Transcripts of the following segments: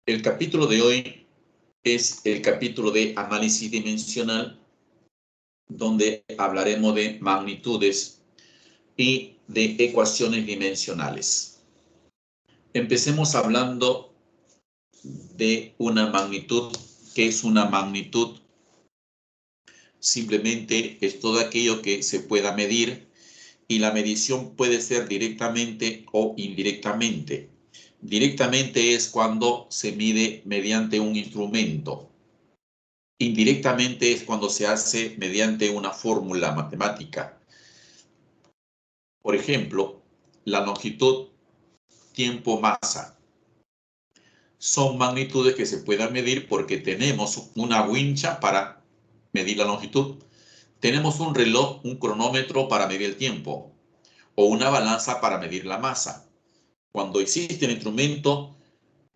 El capítulo de hoy es el capítulo de análisis dimensional, donde hablaremos de magnitudes y de ecuaciones dimensionales. Empecemos hablando de una magnitud. ¿Qué es una magnitud? Simplemente es todo aquello que se pueda medir, y la medición puede ser directamente o indirectamente. Directamente es cuando se mide mediante un instrumento. Indirectamente es cuando se hace mediante una fórmula matemática. Por ejemplo, la longitud, tiempo, masa. Son magnitudes que se puedan medir porque tenemos una wincha para medir la longitud. Tenemos un reloj, un cronómetro para medir el tiempo, o una balanza para medir la masa. Cuando existe el instrumento,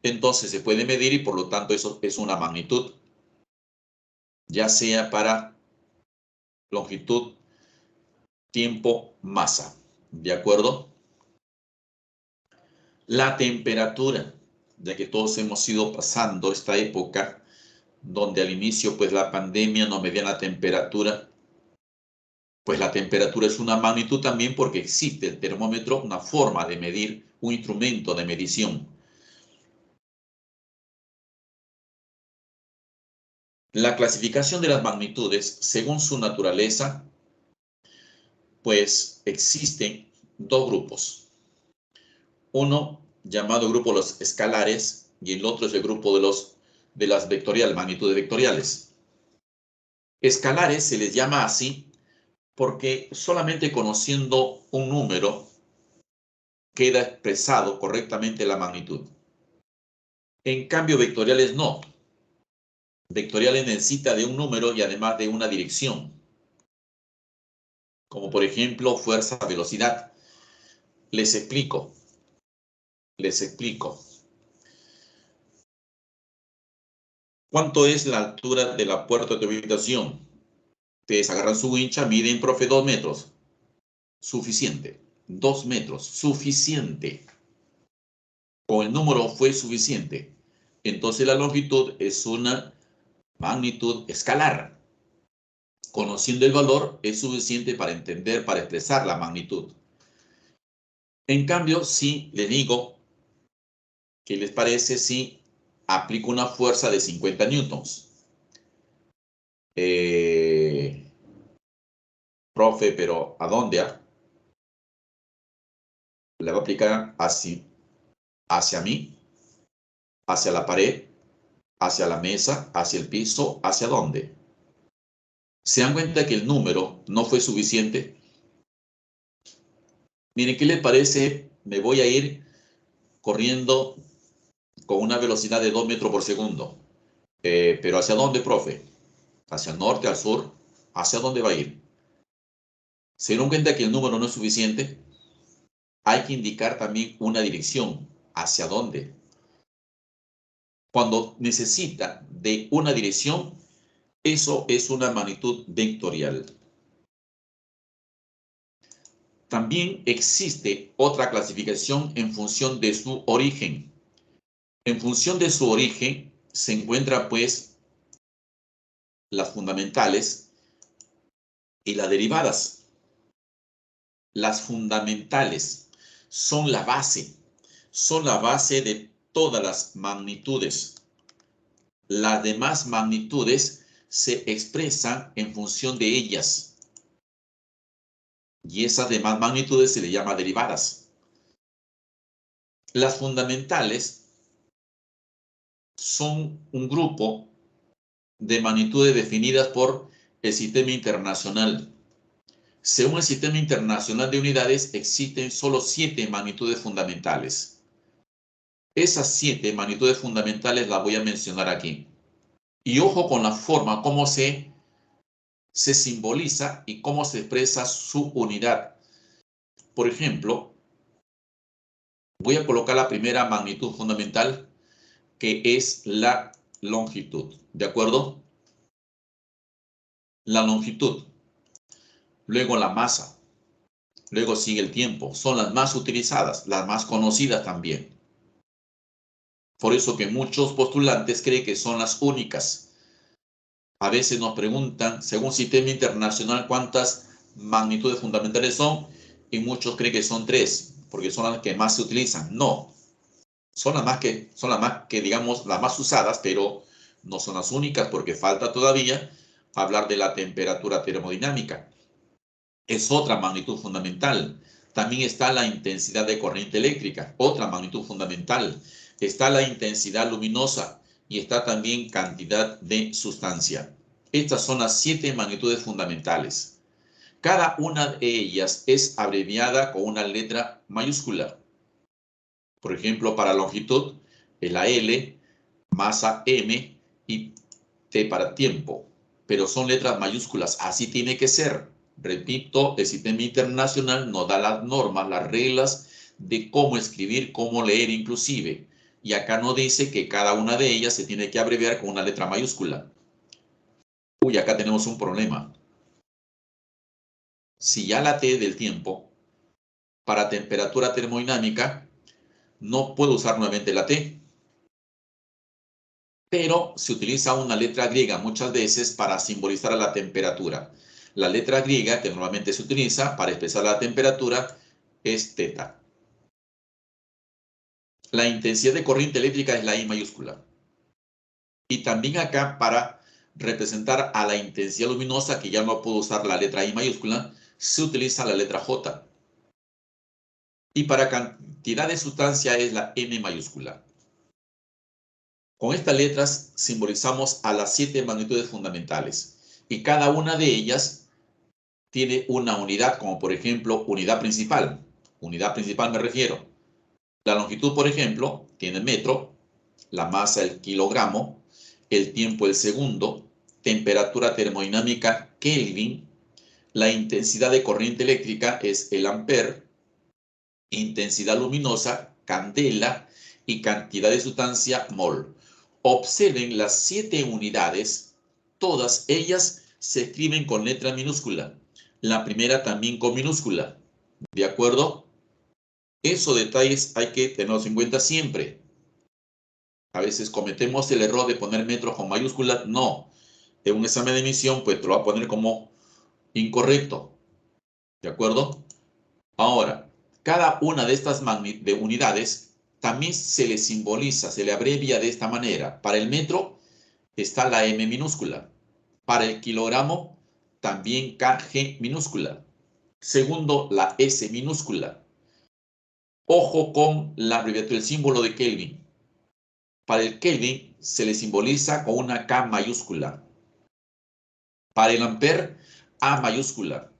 entonces se puede medir y por lo tanto eso es una magnitud, ya sea para longitud, tiempo, masa. ¿De acuerdo? La temperatura, ya que todos hemos ido pasando esta época donde al inicio pues la pandemia nos medía la temperatura. Pues la temperatura es una magnitud también porque existe el termómetro, una forma de medir, un instrumento de medición. La clasificación de las magnitudes, según su naturaleza, pues existen dos grupos. Uno llamado grupo de los escalares y el otro es el grupo de las vectoriales, magnitudes vectoriales. Escalares se les llama así porque solamente conociendo un número queda expresado correctamente la magnitud. En cambio, vectoriales no. Vectoriales necesita de un número y además de una dirección. Como por ejemplo, fuerza, velocidad. Les explico. ¿Cuánto es la altura de la puerta de tu habitación? Ustedes agarran su wincha, miden, profe, 2 metros. Suficiente. 2 metros. Suficiente. Con el número fue suficiente. Entonces la longitud es una magnitud escalar. Conociendo el valor es suficiente para entender, para expresar la magnitud. En cambio, si le digo, ¿qué les parece si aplico una fuerza de 50 newtons? Profe, pero ¿a dónde? Le voy a aplicar así, hacia mí, hacia la pared, hacia la mesa, hacia el piso, ¿hacia dónde? ¿Se dan cuenta que el número no fue suficiente? Miren, ¿qué les parece? Me voy a ir corriendo con una velocidad de 2 metros por segundo. ¿Pero hacia dónde, profe? ¿Hacia el norte, al sur? ¿Hacia dónde va a ir? ¿Se dieron cuenta que el número no es suficiente? Hay que indicar también una dirección. ¿Hacia dónde? Cuando necesita de una dirección, eso es una magnitud vectorial. También existe otra clasificación en función de su origen. En función de su origen se encuentran pues las fundamentales y las derivadas. Las fundamentales son la base de todas las magnitudes. Las demás magnitudes se expresan en función de ellas. Y esas demás magnitudes se le llama derivadas. Las fundamentales son un grupo de magnitudes definidas por el sistema internacional. Según el sistema internacional de unidades, existen solo 7 magnitudes fundamentales. Esas 7 magnitudes fundamentales las voy a mencionar aquí. Y ojo con la forma, cómo se simboliza y cómo se expresa su unidad. Por ejemplo, voy a colocar la primera magnitud fundamental, que es la longitud. ¿De acuerdo? La longitud. Luego la masa. Luego sigue el tiempo. Son las más utilizadas, las más conocidas también. Por eso que muchos postulantes creen que son las únicas. A veces nos preguntan, según sistema internacional, cuántas magnitudes fundamentales son, y muchos creen que son 3, porque son las que más se utilizan. No, son las más que digamos, las más usadas, pero no son las únicas, porque falta todavía hablar de la temperatura termodinámica. Es otra magnitud fundamental. También está la intensidad de corriente eléctrica, otra magnitud fundamental. Está la intensidad luminosa y está también cantidad de sustancia. Estas son las 7 magnitudes fundamentales. Cada una de ellas es abreviada con una letra mayúscula. Por ejemplo, para longitud, la L, masa M y T para tiempo. Pero son letras mayúsculas, así tiene que ser. Repito, el sistema internacional nos da las normas, las reglas de cómo escribir, cómo leer inclusive. Y acá nos dice que cada una de ellas se tiene que abreviar con una letra mayúscula. Uy, acá tenemos un problema. Si ya la T del tiempo, para temperatura termodinámica, no puedo usar nuevamente la T. Pero se utiliza una letra griega muchas veces para simbolizar la temperatura. La letra griega que normalmente se utiliza para expresar la temperatura es teta. La intensidad de corriente eléctrica es la I mayúscula. Y también acá para representar a la intensidad luminosa, que ya no puedo usar la letra I mayúscula, se utiliza la letra J. Y para cantidad de sustancia es la M mayúscula. Con estas letras simbolizamos a las 7 magnitudes fundamentales. Y cada una de ellas tiene una unidad, como por ejemplo unidad principal. Unidad principal me refiero. La longitud, por ejemplo, tiene metro, la masa el kilogramo, el tiempo el segundo, temperatura termodinámica Kelvin, la intensidad de corriente eléctrica es el ampere, intensidad luminosa candela y cantidad de sustancia mol. Observen las 7 unidades, todas ellas se escriben con letra minúscula. La primera también con minúscula. ¿De acuerdo? Esos detalles hay que tenerlos en cuenta siempre. A veces cometemos el error de poner metros con mayúscula. No. En un examen de emisión, pues te lo va a poner como incorrecto. ¿De acuerdo? Ahora, cada una de estas unidades también se le simboliza, se le abrevia de esta manera. Para el metro está la M minúscula. Para el kilogramo, también kg minúscula. Segundo, la S minúscula. Ojo con la abreviatura, el símbolo de Kelvin. Para el Kelvin se le simboliza con una K mayúscula. Para el ampere, A mayúscula.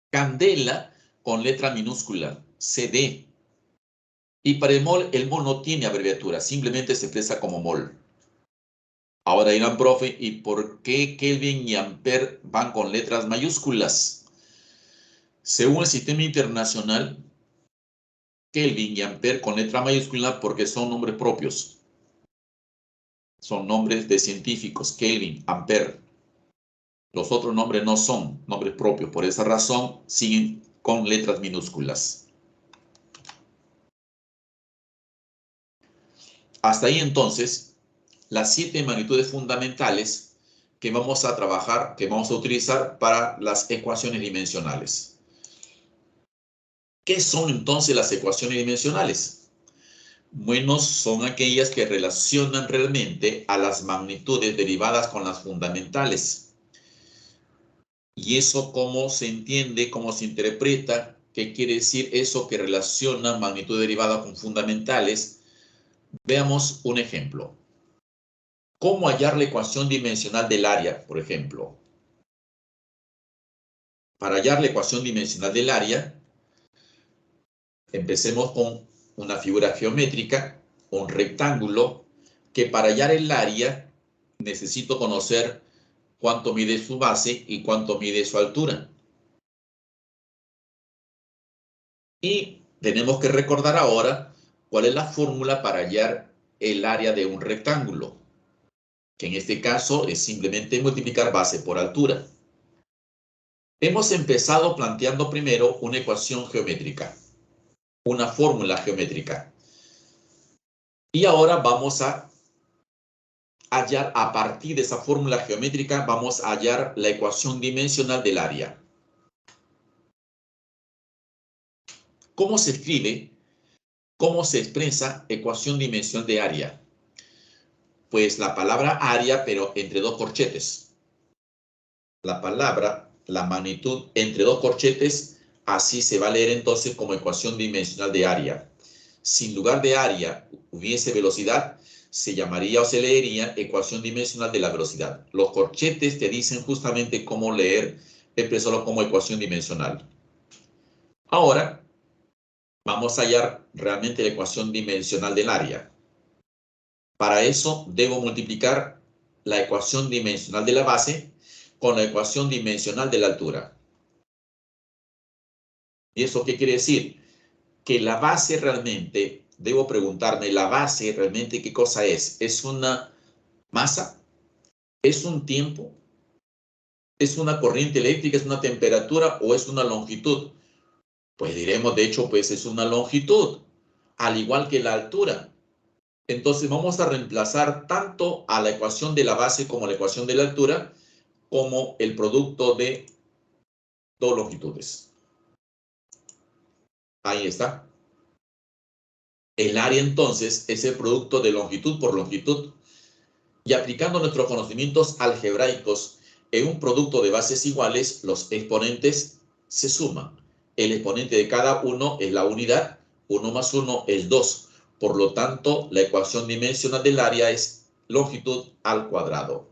Candela con letra minúscula, CD. Y para el mol no tiene abreviatura, simplemente se expresa como mol. Ahora dirán, profe, ¿y por qué Kelvin y ampere van con letras mayúsculas? Según el sistema internacional, Kelvin y ampere con letra mayúscula porque son nombres propios. Son nombres de científicos, Kelvin, ampere. Los otros nombres no son nombres propios, por esa razón siguen con letras minúsculas. Hasta ahí entonces, las 7 magnitudes fundamentales que vamos a trabajar, que vamos a utilizar para las ecuaciones dimensionales. ¿Qué son entonces las ecuaciones dimensionales? Bueno, son aquellas que relacionan realmente a las magnitudes derivadas con las fundamentales. ¿Y eso cómo se entiende, cómo se interpreta? ¿Qué quiere decir eso que relaciona magnitud derivada con fundamentales? Veamos un ejemplo. ¿Cómo hallar la ecuación dimensional del área, por ejemplo? Para hallar la ecuación dimensional del área, empecemos con una figura geométrica, un rectángulo, que para hallar el área necesito conocer cuánto mide su base y cuánto mide su altura. Y tenemos que recordar ahora cuál es la fórmula para hallar el área de un rectángulo, que en este caso es simplemente multiplicar base por altura. Hemos empezado planteando primero una ecuación geométrica, una fórmula geométrica. Y ahora vamos a hallar, a partir de esa fórmula geométrica, vamos a hallar la ecuación dimensional del área. ¿Cómo se escribe? ¿Cómo se expresa ecuación dimensional de área? Pues la palabra área, pero entre dos corchetes. La palabra, la magnitud entre dos corchetes, así se va a leer entonces como ecuación dimensional de área. Si en lugar de área hubiese velocidad, se llamaría o se leería ecuación dimensional de la velocidad. Los corchetes te dicen justamente cómo leer, expresarlo como ecuación dimensional. Ahora, vamos a hallar realmente la ecuación dimensional del área. Para eso, debo multiplicar la ecuación dimensional de la base con la ecuación dimensional de la altura. ¿Y eso qué quiere decir? Que la base realmente, debo preguntarme, la base realmente, ¿qué cosa es? ¿Es una masa? ¿Es un tiempo? ¿Es una corriente eléctrica? ¿Es una temperatura? ¿O es una longitud? Pues diremos, de hecho, pues es una longitud, al igual que la altura. Entonces vamos a reemplazar tanto a la ecuación de la base como a la ecuación de la altura como el producto de dos longitudes. Ahí está. El área entonces es el producto de longitud por longitud. Y aplicando nuestros conocimientos algebraicos en un producto de bases iguales, los exponentes se suman. El exponente de cada uno es la unidad, 1 más 1 es 2. Por lo tanto, la ecuación dimensional del área es longitud al cuadrado.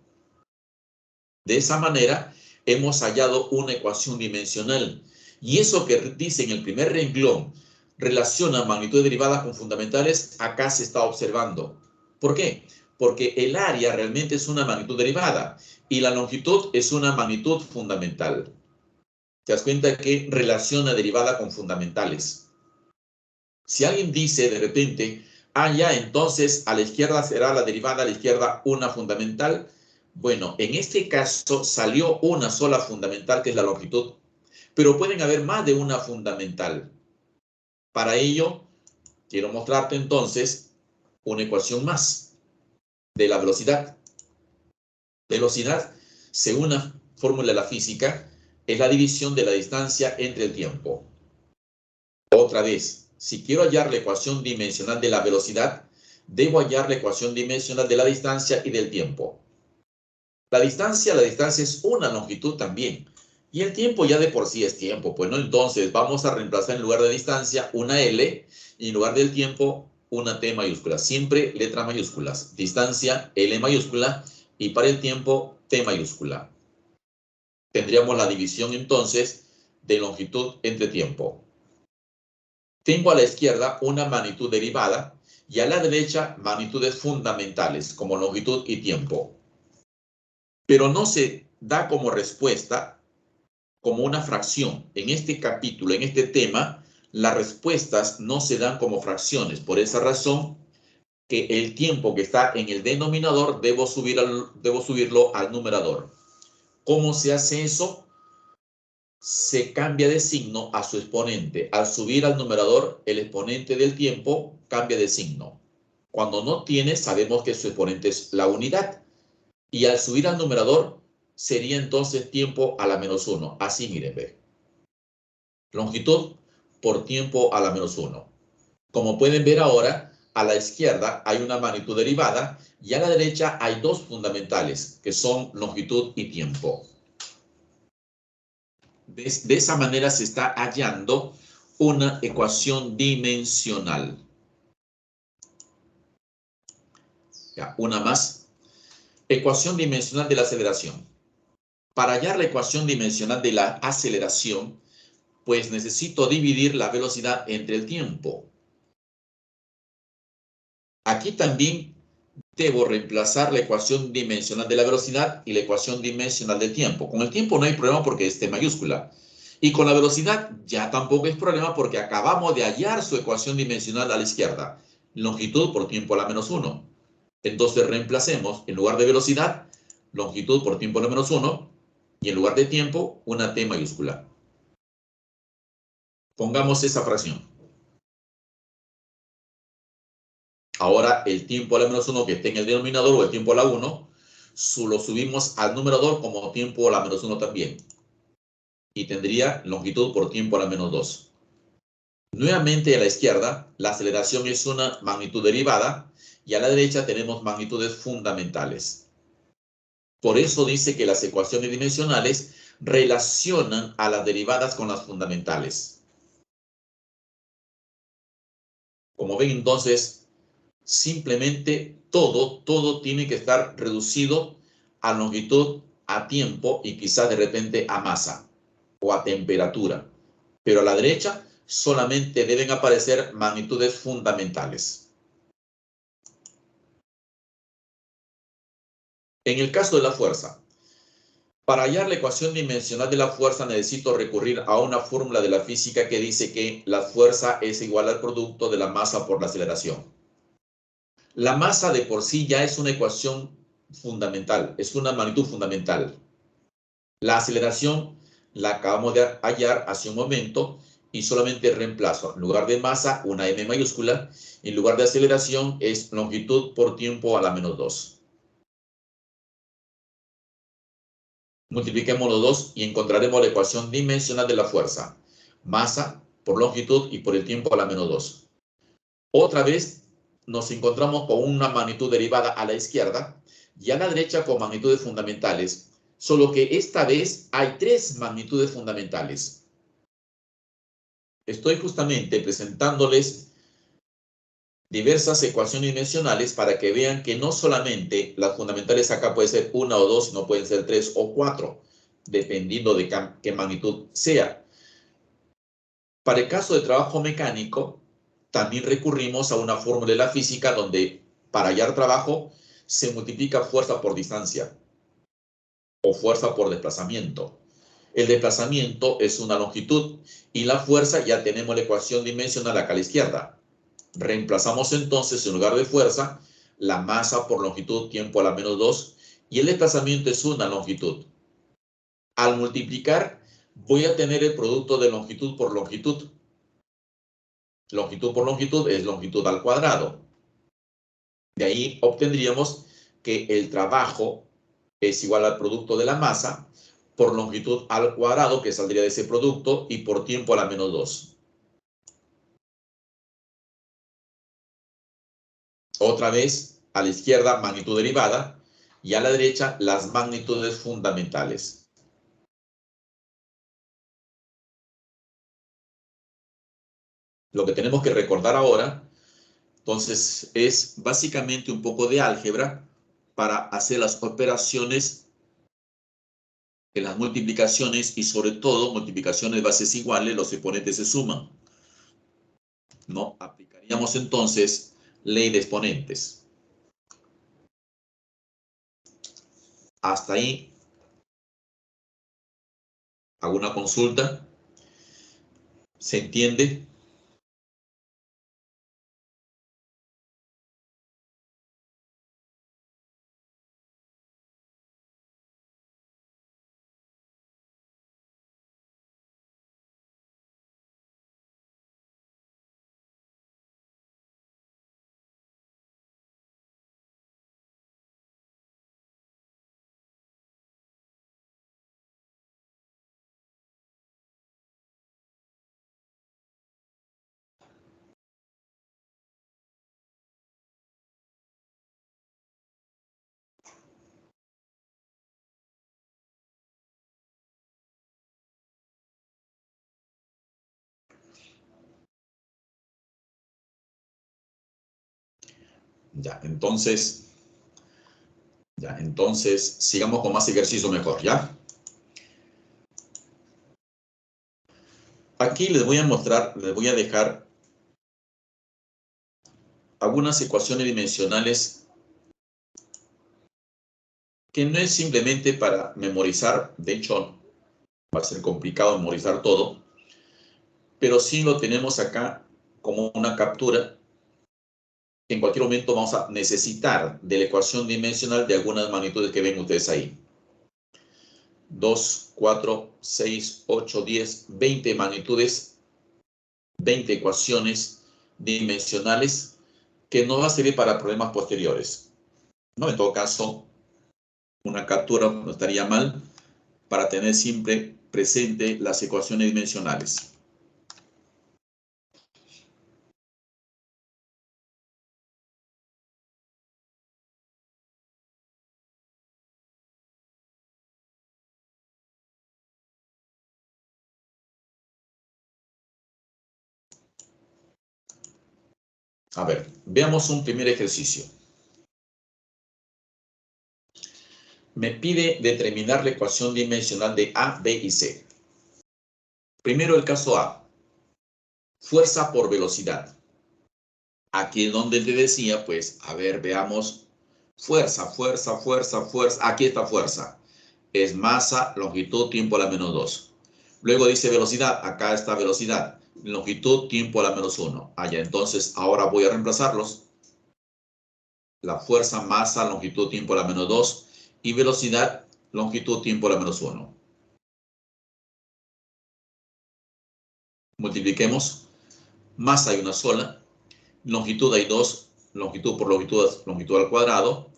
De esa manera, hemos hallado una ecuación dimensional. Y eso que dice en el primer renglón, relaciona magnitud derivada con fundamentales, acá se está observando. ¿Por qué? Porque el área realmente es una magnitud derivada y la longitud es una magnitud fundamental. ¿Te das cuenta que relaciona derivada con fundamentales? Si alguien dice de repente, ya, entonces a la izquierda será la derivada, a la izquierda una fundamental. Bueno, en este caso salió una sola fundamental, que es la longitud, pero pueden haber más de una fundamental. Para ello, quiero mostrarte entonces una ecuación más de la velocidad. Velocidad, según una fórmula de la física, es la división de la distancia entre el tiempo. Otra vez, si quiero hallar la ecuación dimensional de la velocidad, debo hallar la ecuación dimensional de la distancia y del tiempo. La distancia es una longitud también. Y el tiempo ya de por sí es tiempo. Pues no, entonces vamos a reemplazar en lugar de distancia una L y en lugar del tiempo una T mayúscula. Siempre letras mayúsculas. Distancia, L mayúscula y para el tiempo T mayúscula. Tendríamos la división entonces de longitud entre tiempo. Tengo a la izquierda una magnitud derivada y a la derecha magnitudes fundamentales como longitud y tiempo. Pero no se da como respuesta como una fracción. En este capítulo, en este tema, las respuestas no se dan como fracciones. Por esa razón que el tiempo que está en el denominador debo subirlo al numerador. ¿Cómo se hace eso? Se cambia de signo a su exponente. Al subir al numerador, el exponente del tiempo cambia de signo. Cuando no tiene, sabemos que su exponente es la unidad. Y al subir al numerador, sería entonces tiempo a la menos 1. Así, miren, ve. Longitud por tiempo a la menos 1. Como pueden ver ahora, a la izquierda hay una magnitud derivada y a la derecha hay dos fundamentales, que son longitud y tiempo. De esa manera se está hallando una ecuación dimensional. Ya, una más. Ecuación dimensional de la aceleración. Para hallar la ecuación dimensional de la aceleración, pues necesito dividir la velocidad entre el tiempo. Aquí también debo reemplazar la ecuación dimensional de la velocidad y la ecuación dimensional del tiempo. Con el tiempo no hay problema porque es T mayúscula. Y con la velocidad ya tampoco es problema porque acabamos de hallar su ecuación dimensional a la izquierda. Longitud por tiempo a la menos 1. Entonces reemplacemos en lugar de velocidad, longitud por tiempo a la menos 1 y en lugar de tiempo, una T mayúscula. Pongamos esa fracción. Ahora el tiempo a la menos 1 que esté en el denominador o el tiempo a la 1, lo subimos al numerador como tiempo a la menos 1 también. Y tendría longitud por tiempo a la menos 2. Nuevamente a la izquierda, la aceleración es una magnitud derivada y a la derecha tenemos magnitudes fundamentales. Por eso dice que las ecuaciones dimensionales relacionan a las derivadas con las fundamentales. Como ven, entonces, simplemente todo tiene que estar reducido a longitud, a tiempo y quizás de repente a masa o a temperatura. Pero a la derecha solamente deben aparecer magnitudes fundamentales. En el caso de la fuerza, para hallar la ecuación dimensional de la fuerza necesito recurrir a una fórmula de la física que dice que la fuerza es igual al producto de la masa por la aceleración. La masa de por sí ya es una ecuación fundamental, es una magnitud fundamental. La aceleración la acabamos de hallar hace un momento y solamente reemplazo en lugar de masa una m mayúscula y en lugar de aceleración es longitud por tiempo a la menos 2. Multipliquemos los dos y encontraremos la ecuación dimensional de la fuerza. Masa por longitud y por el tiempo a la menos 2. Otra vez nos encontramos con una magnitud derivada a la izquierda y a la derecha con magnitudes fundamentales, solo que esta vez hay 3 magnitudes fundamentales. Estoy justamente presentándoles diversas ecuaciones dimensionales para que vean que no solamente las fundamentales acá puede ser 1 o 2, sino pueden ser 3 o 4, dependiendo de qué magnitud sea. Para el caso de trabajo mecánico, también recurrimos a una fórmula de la física donde para hallar trabajo se multiplica fuerza por distancia o fuerza por desplazamiento. El desplazamiento es una longitud y la fuerza ya tenemos la ecuación dimensional acá a la izquierda. Reemplazamos entonces en lugar de fuerza la masa por longitud tiempo a la menos 2 y el desplazamiento es una longitud. Al multiplicar voy a tener el producto de longitud por longitud. Longitud por longitud es longitud al cuadrado. De ahí obtendríamos que el trabajo es igual al producto de la masa por longitud al cuadrado, que saldría de ese producto, y por tiempo a la menos 2. Otra vez, a la izquierda, magnitud derivada, y a la derecha, las magnitudes fundamentales. Lo que tenemos que recordar ahora, entonces, es básicamente un poco de álgebra para hacer las operaciones en las multiplicaciones y sobre todo multiplicaciones de bases iguales, los exponentes se suman. ¿No? Aplicaríamos entonces ley de exponentes. Hasta ahí, ¿alguna consulta? ¿Se entiende? Ya, entonces sigamos con más ejercicio mejor, ¿ya? Aquí les voy a mostrar, les voy a dejar algunas ecuaciones dimensionales que no es simplemente para memorizar, de hecho va a ser complicado memorizar todo, pero sí lo tenemos acá como una captura. En cualquier momento vamos a necesitar de la ecuación dimensional de algunas magnitudes que ven ustedes ahí. 2, 4, 6, 8, 10, 20 magnitudes, 20 ecuaciones dimensionales que no va a servir para problemas posteriores, ¿no? En todo caso, una captura no estaría mal para tener siempre presente las ecuaciones dimensionales. A ver, veamos un primer ejercicio. Me pide determinar la ecuación dimensional de A, B y C. Primero el caso A. Fuerza por velocidad. Aquí es donde te decía, pues, a ver, veamos. Fuerza, fuerza, fuerza, fuerza. Aquí está fuerza. Es masa, longitud, tiempo a la menos 2. Luego dice velocidad. Acá está velocidad. Longitud, tiempo a la menos 1. Allá, entonces, ahora voy a reemplazarlos. La fuerza, masa, longitud, tiempo a la menos 2. Y velocidad, longitud, tiempo a la menos 1. Multipliquemos. Masa hay una sola. Longitud hay 2. Longitud por longitud, longitud al cuadrado.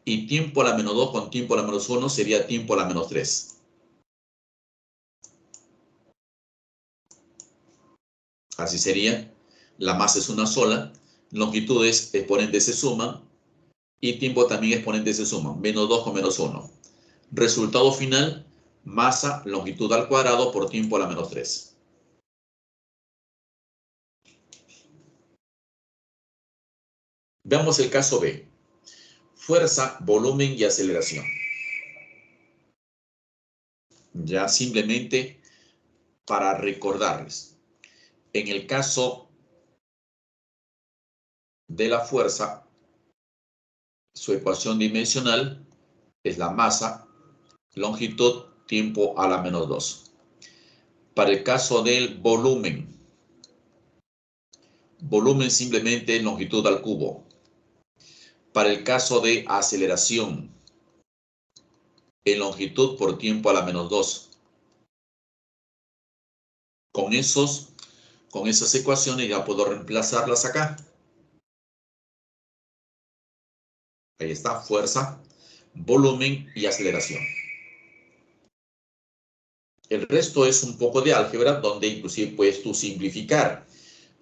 Y tiempo a la menos 2 con tiempo a la menos 1 sería tiempo a la menos 3. Así sería. La masa es una sola. Longitudes exponentes se suman. Y tiempo también exponentes se suman. Menos 2 con menos 1. Resultado final, masa, longitud al cuadrado por tiempo a la menos 3. Veamos el caso B. Fuerza, volumen y aceleración. Ya simplemente para recordarles. En el caso de la fuerza, su ecuación dimensional es la masa, longitud, tiempo a la menos 2. Para el caso del volumen, volumen simplemente longitud al cubo. Para el caso de aceleración, en longitud por tiempo a la menos 2. Con esas ecuaciones ya puedo reemplazarlas acá. Ahí está, fuerza, volumen y aceleración. El resto es un poco de álgebra donde inclusive puedes tú simplificar.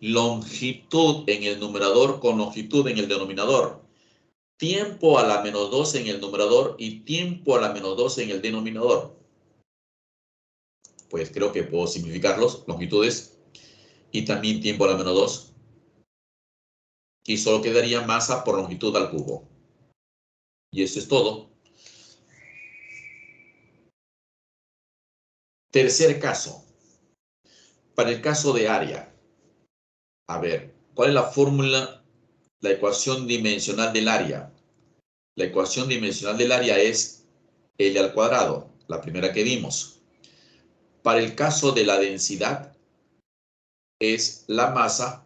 Longitud en el numerador con longitud en el denominador. Tiempo a la menos 2 en el numerador y tiempo a la menos 2 en el denominador. Pues creo que puedo simplificarlos, longitudes y también tiempo a la menos 2. Y solo quedaría masa por longitud al cubo. Y eso es todo. Tercer caso. Para el caso de área. A ver, ¿cuál es la fórmula? La ecuación dimensional del área. La ecuación dimensional del área es L al cuadrado, la primera que vimos. Para el caso de la densidad, es la masa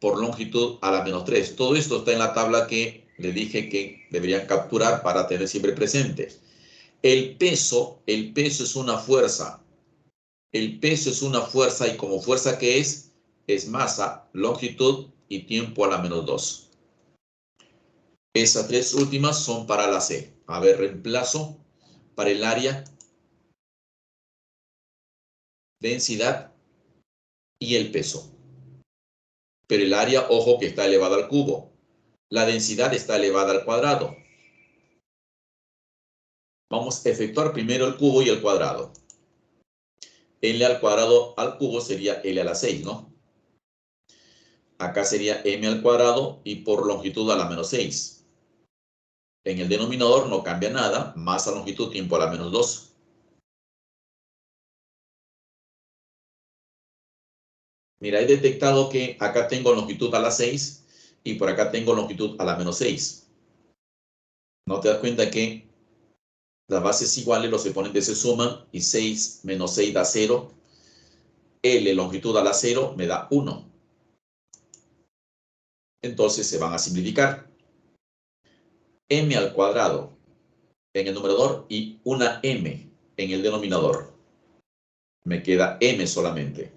por longitud a la menos 3. Todo esto está en la tabla que le dije que deberían capturar para tener siempre presente. El peso es una fuerza. El peso es una fuerza y como fuerza que es masa, longitud y tiempo a la menos 2. Esas tres últimas son para la C. A ver, reemplazo para el área, densidad y el peso. Pero el área, ojo que está elevada al cubo. La densidad está elevada al cuadrado. Vamos a efectuar primero el cubo y el cuadrado. L al cuadrado al cubo sería L a la 6, ¿no? Acá sería M al cuadrado y por longitud a la menos 6. En el denominador no cambia nada, masa, longitud, tiempo a la menos 2. Mira, he detectado que acá tengo longitud a la 6 y por acá tengo longitud a la menos 6. ¿No te das cuenta que las bases iguales, los exponentes se suman y 6 menos 6 da 0? L longitud a la 0 me da 1. Entonces se van a simplificar. M al cuadrado en el numerador y una M en el denominador. Me queda M solamente.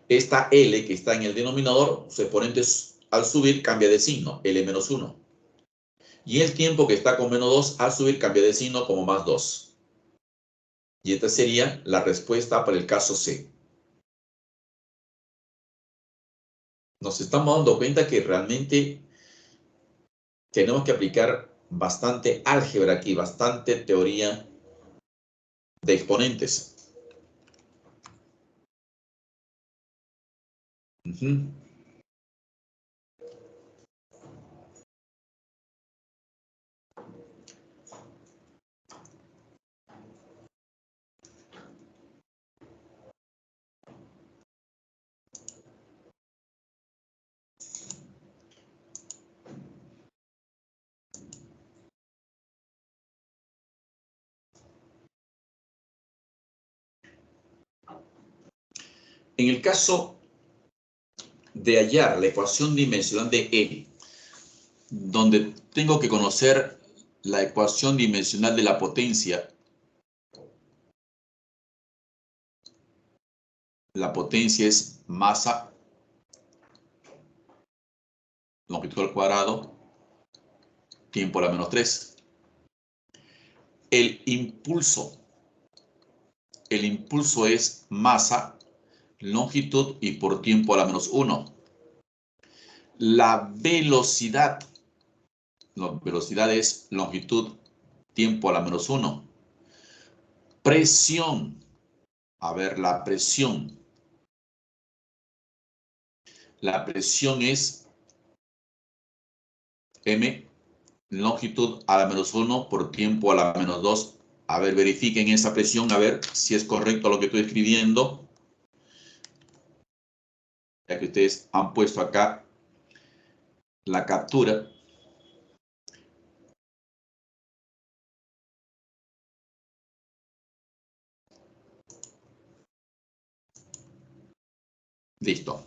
Esta L que está en el denominador, sus exponentes al subir cambia de signo, L-1. Y el tiempo que está con -2 al subir cambia de signo como +2. Y esta sería la respuesta para el caso C. Nos estamos dando cuenta que realmente tenemos que aplicar bastante álgebra aquí, bastante teoría de exponentes. En el caso de hallar la ecuación dimensional de E, donde tengo que conocer la ecuación dimensional de la potencia, la potencia es masa, longitud al cuadrado, tiempo a la -3. El impulso es masa, longitud y por tiempo a la -1. La velocidad es longitud, tiempo a la -1. Presión, a ver, la presión es M, longitud a la -1 por tiempo a la -2. A ver, verifiquen esa presión, a ver si es correcto lo que estoy escribiendo. Ya que ustedes han puesto acá la captura. Listo.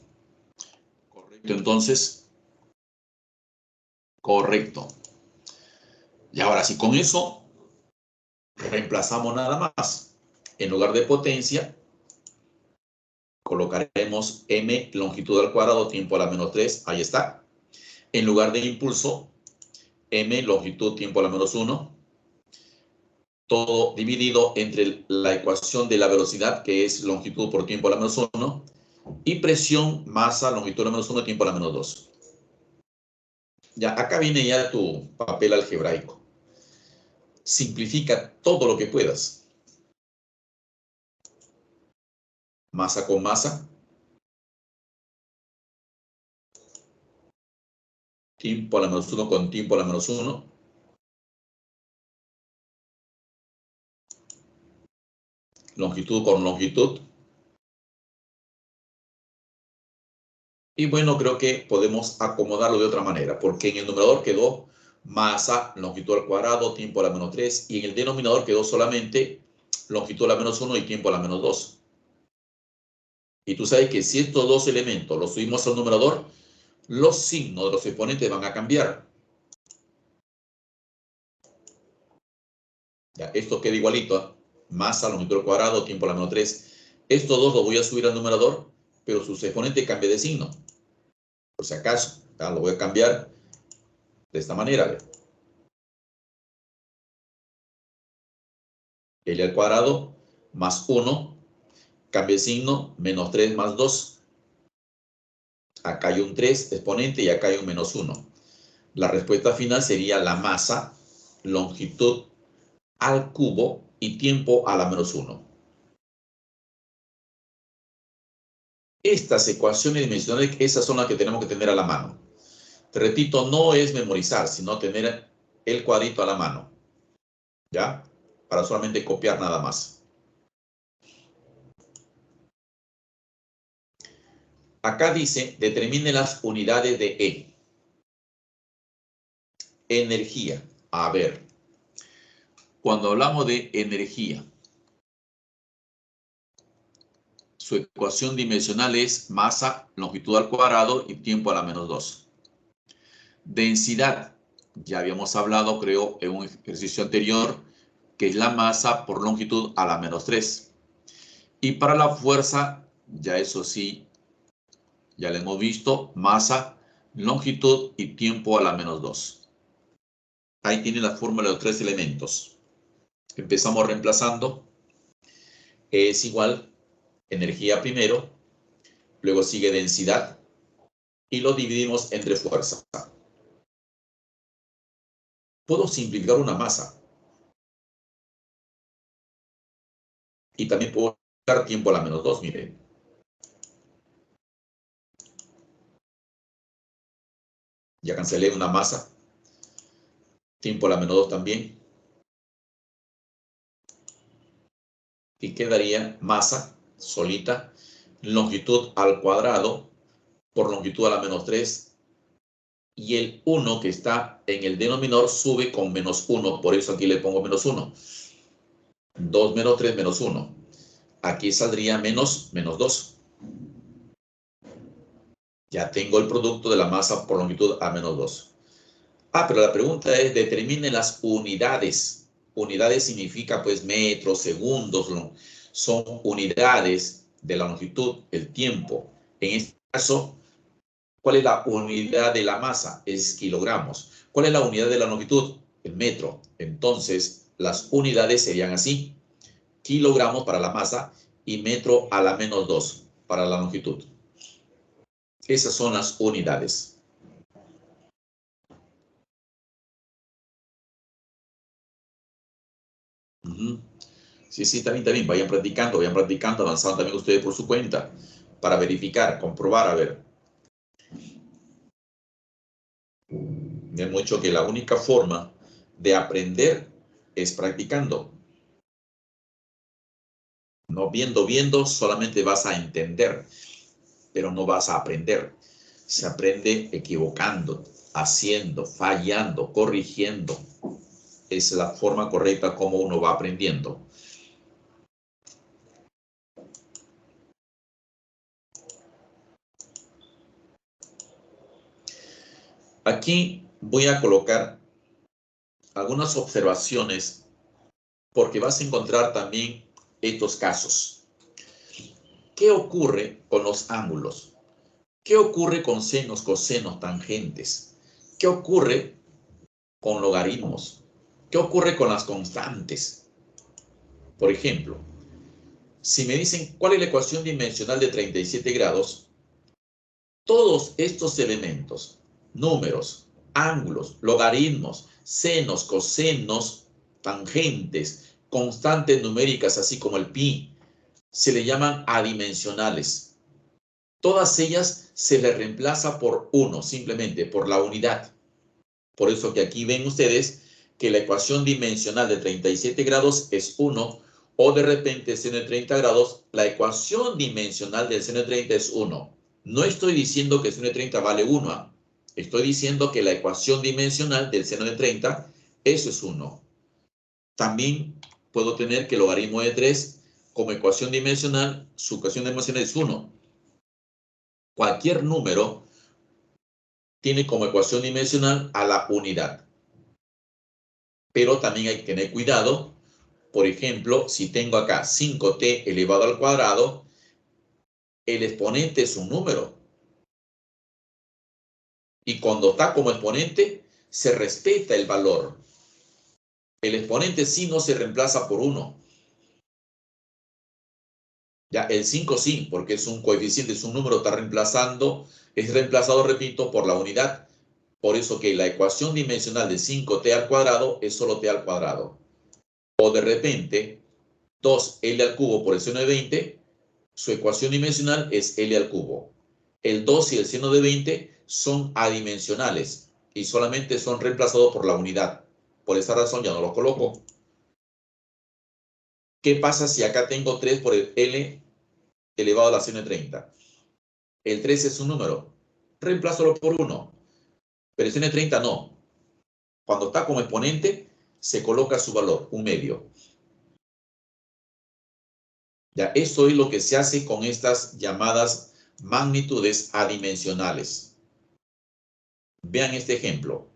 Correcto, entonces. Correcto. Y ahora sí, con eso reemplazamos nada más. En lugar de potencia, colocaremos M, longitud al cuadrado, tiempo a la -3. Ahí está. En lugar de impulso, M, longitud, tiempo a la -1. Todo dividido entre la ecuación de la velocidad, que es longitud por tiempo a la -1, y presión, masa, longitud a la -1, tiempo a la -2. Ya, acá viene ya tu papel algebraico. Simplifica todo lo que puedas. Masa con masa. Tiempo a la -1 con tiempo a la -1. Longitud con longitud. Y bueno, creo que podemos acomodarlo de otra manera, porque en el numerador quedó masa, longitud al cuadrado, tiempo a la -3, y en el denominador quedó solamente longitud a la -1 y tiempo a la -2. Y tú sabes que si estos dos elementos los subimos al numerador, los signos de los exponentes van a cambiar. Ya, esto queda igualito, ¿eh? Masa, longitud al cuadrado, tiempo a la -3. Estos dos los voy a subir al numerador, pero sus exponentes cambian de signo. Por si acaso, ¿ya? Lo voy a cambiar de esta manera. ¿Ve? L al cuadrado más 1, cambia de signo, -3 más 2. Acá hay un 3 exponente y acá hay un -1. La respuesta final sería la masa, longitud al cubo y tiempo a la -1. Estas ecuaciones dimensionales, esas son las que tenemos que tener a la mano. Te repito, no es memorizar, sino tener el cuadrito a la mano. ¿Ya? Para solamente copiar nada más. Acá dice, determine las unidades de E. Energía. A ver, cuando hablamos de energía, su ecuación dimensional es masa, longitud al cuadrado y tiempo a la -2. Densidad, ya habíamos hablado, creo, en un ejercicio anterior, que es la masa por longitud a la -3. Y para la fuerza, ya eso sí, ya lo hemos visto, masa, longitud y tiempo a la menos 2. Ahí tiene la fórmula de los tres elementos. Empezamos reemplazando. E es igual energía primero, luego sigue densidad y lo dividimos entre fuerza. Puedo simplificar una masa. Y también puedo dar tiempo a la menos 2, miren. Ya cancelé una masa. Tiempo a la menos 2 también. Y quedaría masa solita, longitud al cuadrado por longitud a la menos 3. Y el 1 que está en el denominador sube con menos 1. Por eso aquí le pongo menos 1. 2 menos 3 menos 1. Aquí saldría menos 2. Ya tengo el producto de la masa por longitud a menos 2. Pero la pregunta es, determine las unidades. Unidades significa pues metros, segundos, son unidades de la longitud, el tiempo. En este caso, ¿cuál es la unidad de la masa? Es kilogramos. ¿Cuál es la unidad de la longitud? El metro. Entonces, las unidades serían así. Kilogramos para la masa y metro a la menos 2 para la longitud. Esas son las unidades. Sí, también. Vayan practicando, avanzando también ustedes por su cuenta para verificar, comprobar, a ver. Hemos dicho que la única forma de aprender es practicando. No viendo, solamente vas a entender, pero no vas a aprender. Se aprende equivocando, haciendo, fallando, corrigiendo. Es la forma correcta como uno va aprendiendo. Aquí voy a colocar algunas observaciones porque vas a encontrar también estos casos. ¿Qué ocurre con los ángulos? ¿Qué ocurre con senos, cosenos, tangentes? ¿Qué ocurre con logaritmos? ¿Qué ocurre con las constantes? Por ejemplo, si me dicen cuál es la ecuación dimensional de 37 grados, todos estos elementos, números, ángulos, logaritmos, senos, cosenos, tangentes, constantes numéricas, así como el pi, se le llaman adimensionales. Todas ellas se les reemplaza por 1, simplemente por la unidad. Por eso que aquí ven ustedes que la ecuación dimensional de 37 grados es 1, o de repente seno de 30 grados, la ecuación dimensional del seno de 30 es 1. No estoy diciendo que el seno de 30 vale 1. Estoy diciendo que la ecuación dimensional del seno de 30, eso es 1. También puedo tener que el logaritmo de 3 como ecuación dimensional, su ecuación dimensional es 1. Cualquier número tiene como ecuación dimensional a la unidad. Pero también hay que tener cuidado. Por ejemplo, si tengo acá 5t elevado al cuadrado, el exponente es un número. Y cuando está como exponente, se respeta el valor. El exponente sí no se reemplaza por 1. Ya, el 5 sí, porque es un coeficiente, es un número, está es reemplazado, repito, por la unidad. Por eso que la ecuación dimensional de 5t al cuadrado es solo t al cuadrado. O de repente, 2L al cubo por el seno de 20, su ecuación dimensional es L al cubo. El 2 y el seno de 20 son adimensionales y solamente son reemplazados por la unidad. Por esa razón ya no los coloco. ¿Qué pasa si acá tengo 3 por el L elevado a la seno de 30? El 3 es un número. Reemplázalo por 1. Pero el seno de 30 no. Cuando está como exponente, se coloca su valor, un medio. Ya, eso es lo que se hace con estas llamadas magnitudes adimensionales. Vean este ejemplo.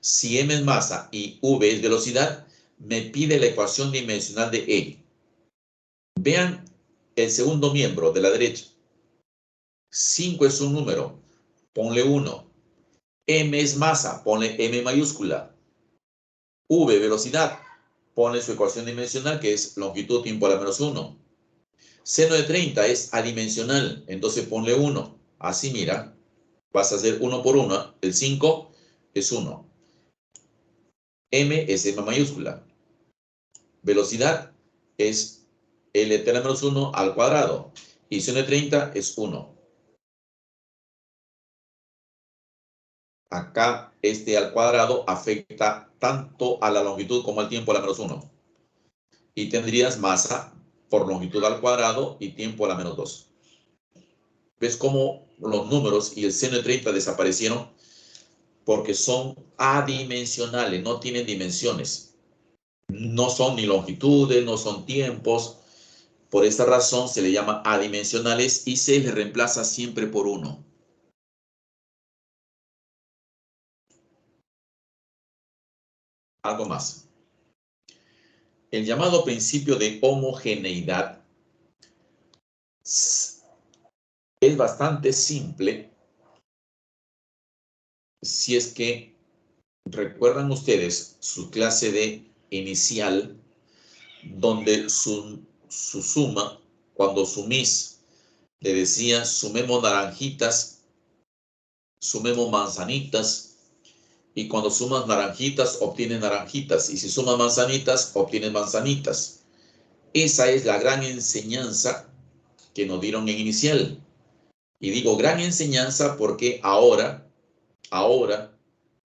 Si m es masa y v es velocidad, me pide la ecuación dimensional de E. Vean el segundo miembro de la derecha. 5 es un número, ponle 1. M es masa, ponle M mayúscula. V, velocidad, ponle su ecuación dimensional, que es longitud tiempo a la menos 1. Seno de 30 es adimensional, entonces ponle 1. Así, mira, vas a hacer 1 por 1. El 5 es 1. M es M mayúscula. Velocidad es L a la menos 1 al cuadrado. Y seno de 30 es 1. Acá este al cuadrado afecta tanto a la longitud como al tiempo a la menos 1. Y tendrías masa por longitud al cuadrado y tiempo a la menos 2. ¿Ves cómo los números y el seno de 30 desaparecieron? Porque son adimensionales, no tienen dimensiones. No son ni longitudes, no son tiempos. Por esta razón se le llama adimensionales y se les reemplaza siempre por 1. Algo más. El llamado principio de homogeneidad es bastante simple si es que recuerdan ustedes su clase de inicial, donde su suma, cuando sumís, le decía sumemos naranjitas, sumemos manzanitas, y cuando sumas naranjitas, obtienes naranjitas, y si sumas manzanitas, obtienes manzanitas. Esa es la gran enseñanza que nos dieron en inicial. Y digo gran enseñanza porque ahora,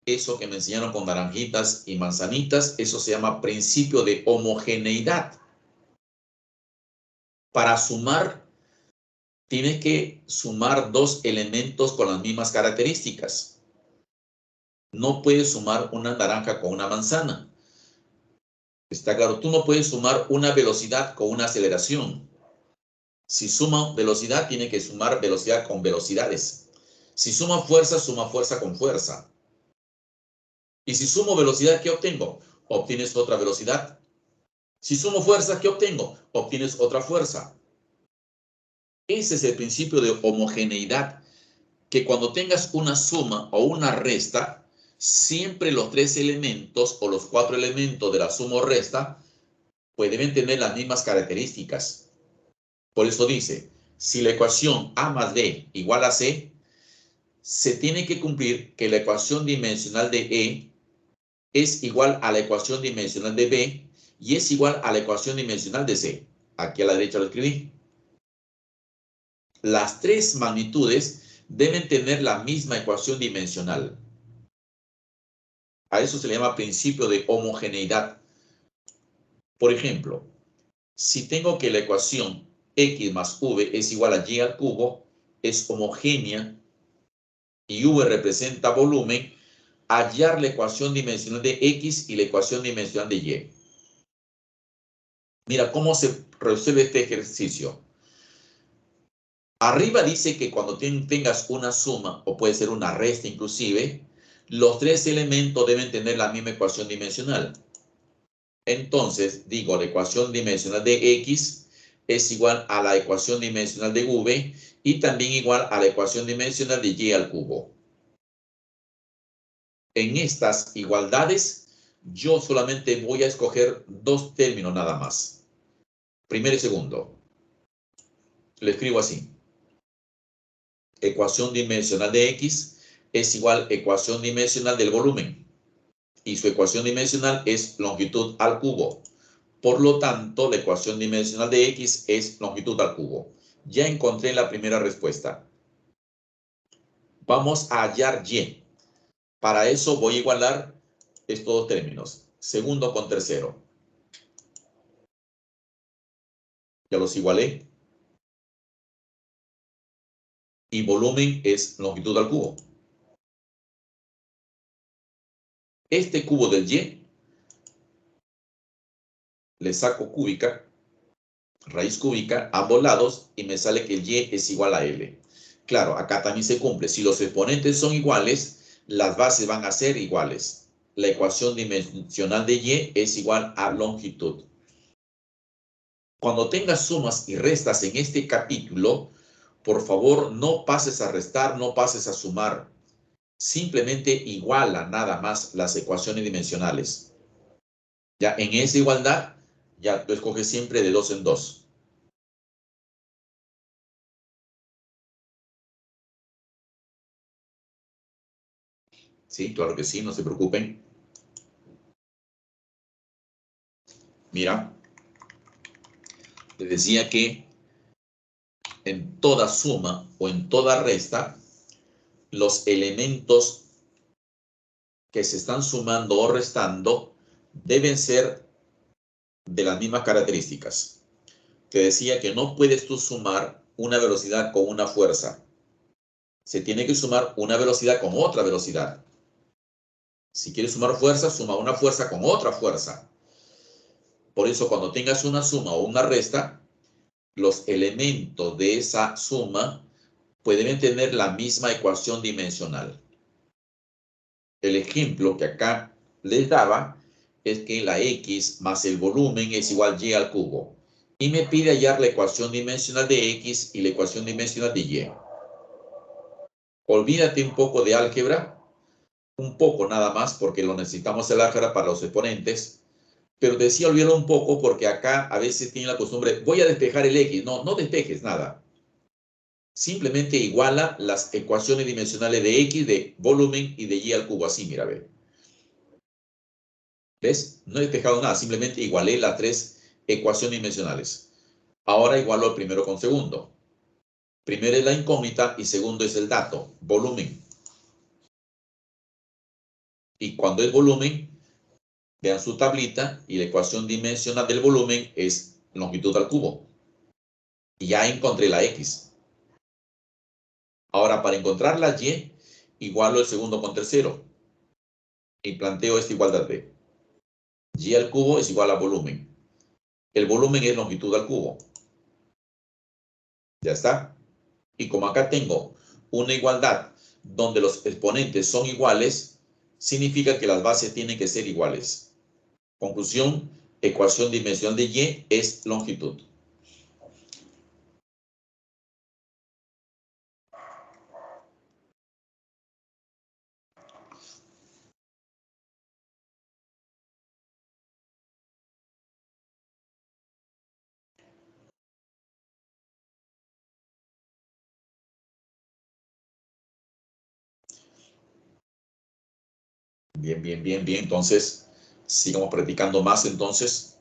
eso que me enseñaron con naranjitas y manzanitas, eso se llama principio de homogeneidad. Para sumar, tienes que sumar dos elementos con las mismas características. No puedes sumar una naranja con una manzana. Está claro, tú no puedes sumar una velocidad con una aceleración. Si suma velocidad, tiene que sumar velocidad con velocidades. Si suma fuerza con fuerza. Y si sumo velocidad, ¿qué obtengo? Obtienes otra velocidad. Si sumo fuerza, ¿qué obtengo? Obtienes otra fuerza. Ese es el principio de homogeneidad, que cuando tengas una suma o una resta, siempre los tres elementos o los cuatro elementos de la suma o resta pues deben tener las mismas características. Por eso dice, si la ecuación A más B igual a C, se tiene que cumplir que la ecuación dimensional de E es igual a la ecuación dimensional de B y es igual a la ecuación dimensional de C. Aquí a la derecha lo escribí. Las tres magnitudes deben tener la misma ecuación dimensional. A eso se le llama principio de homogeneidad. Por ejemplo, si tengo que la ecuación x más v es igual a y al cubo, es homogénea y v representa volumen, hallar la ecuación dimensional de x y la ecuación dimensional de y. Mira cómo se resuelve este ejercicio. Arriba dice que cuando tengas una suma, o puede ser una resta inclusive, los tres elementos deben tener la misma ecuación dimensional. Entonces, digo, la ecuación dimensional de x es igual a la ecuación dimensional de v y también igual a la ecuación dimensional de y al cubo. En estas igualdades, yo solamente voy a escoger dos términos nada más. Primero y segundo. Lo escribo así. Ecuación dimensional de x es igual a ecuación dimensional del volumen. Y su ecuación dimensional es longitud al cubo. Por lo tanto, la ecuación dimensional de x es longitud al cubo. Ya encontré la primera respuesta. Vamos a hallar y. Para eso voy a igualar estos dos términos. Segundo con tercero. Ya los igualé. Y volumen es longitud al cubo. Este cubo del y le saco cúbica, raíz cúbica, ambos lados, y me sale que el y es igual a L. Claro, acá también se cumple. Si los exponentes son iguales, las bases van a ser iguales. La ecuación dimensional de y es igual a longitud. Cuando tengas sumas y restas en este capítulo, por favor, no pases a restar, no pases a sumar. simplemente iguala nada más las ecuaciones dimensionales. Ya en esa igualdad, ya tú escoges siempre de 2 en 2. Sí, claro que sí, no se preocupen. Mira, les decía que en toda suma o en toda resta, los elementos que se están sumando o restando deben ser de las mismas características. Te decía que no puedes tú sumar una velocidad con una fuerza. Se tiene que sumar una velocidad con otra velocidad. Si quieres sumar fuerza, suma una fuerza con otra fuerza. Por eso, cuando tengas una suma o una resta, los elementos de esa suma pueden tener la misma ecuación dimensional. El ejemplo que acá les daba es que la X más el volumen es igual a Y al cubo. Y me pide hallar la ecuación dimensional de X y la ecuación dimensional de Y. Olvídate un poco de álgebra, un poco nada más, porque lo necesitamos el álgebra para los exponentes. Pero decía olvídalo un poco porque acá a veces tiene la costumbre, voy a despejar el X. No, no despejes nada. Simplemente iguala las ecuaciones dimensionales de X, de volumen y de Y al cubo. Así, mira, ve. ¿Ves? No he despejado nada, simplemente igualé las tres ecuaciones dimensionales. Ahora igualo el primero con segundo. Primero es la incógnita y segundo es el dato, volumen. Y cuando es volumen, vean su tablita y la ecuación dimensional del volumen es longitud al cubo. Y ya encontré la X. Ahora, para encontrar la Y, igualo el segundo con tercero. Y planteo esta igualdad B. Y al cubo es igual a volumen. El volumen es longitud al cubo. Ya está. Y como acá tengo una igualdad donde los exponentes son iguales, significa que las bases tienen que ser iguales. Conclusión, ecuación dimensional de Y es longitud. Bien, bien, bien, bien. Entonces, sigamos practicando más entonces.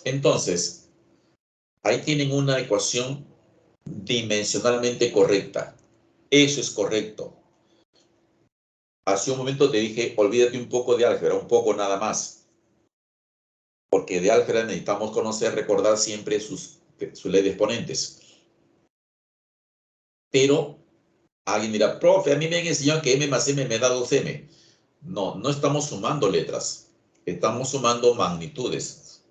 Entonces, ahí tienen una ecuación dimensionalmente correcta. Eso es correcto. Hace un momento te dije, olvídate un poco de álgebra, un poco nada más. Porque de álgebra necesitamos conocer, recordar siempre su ley de exponentes. Pero alguien dirá, profe, a mí me han enseñado que M más M me da 2M. No, no estamos sumando letras. Estamos sumando magnitudes.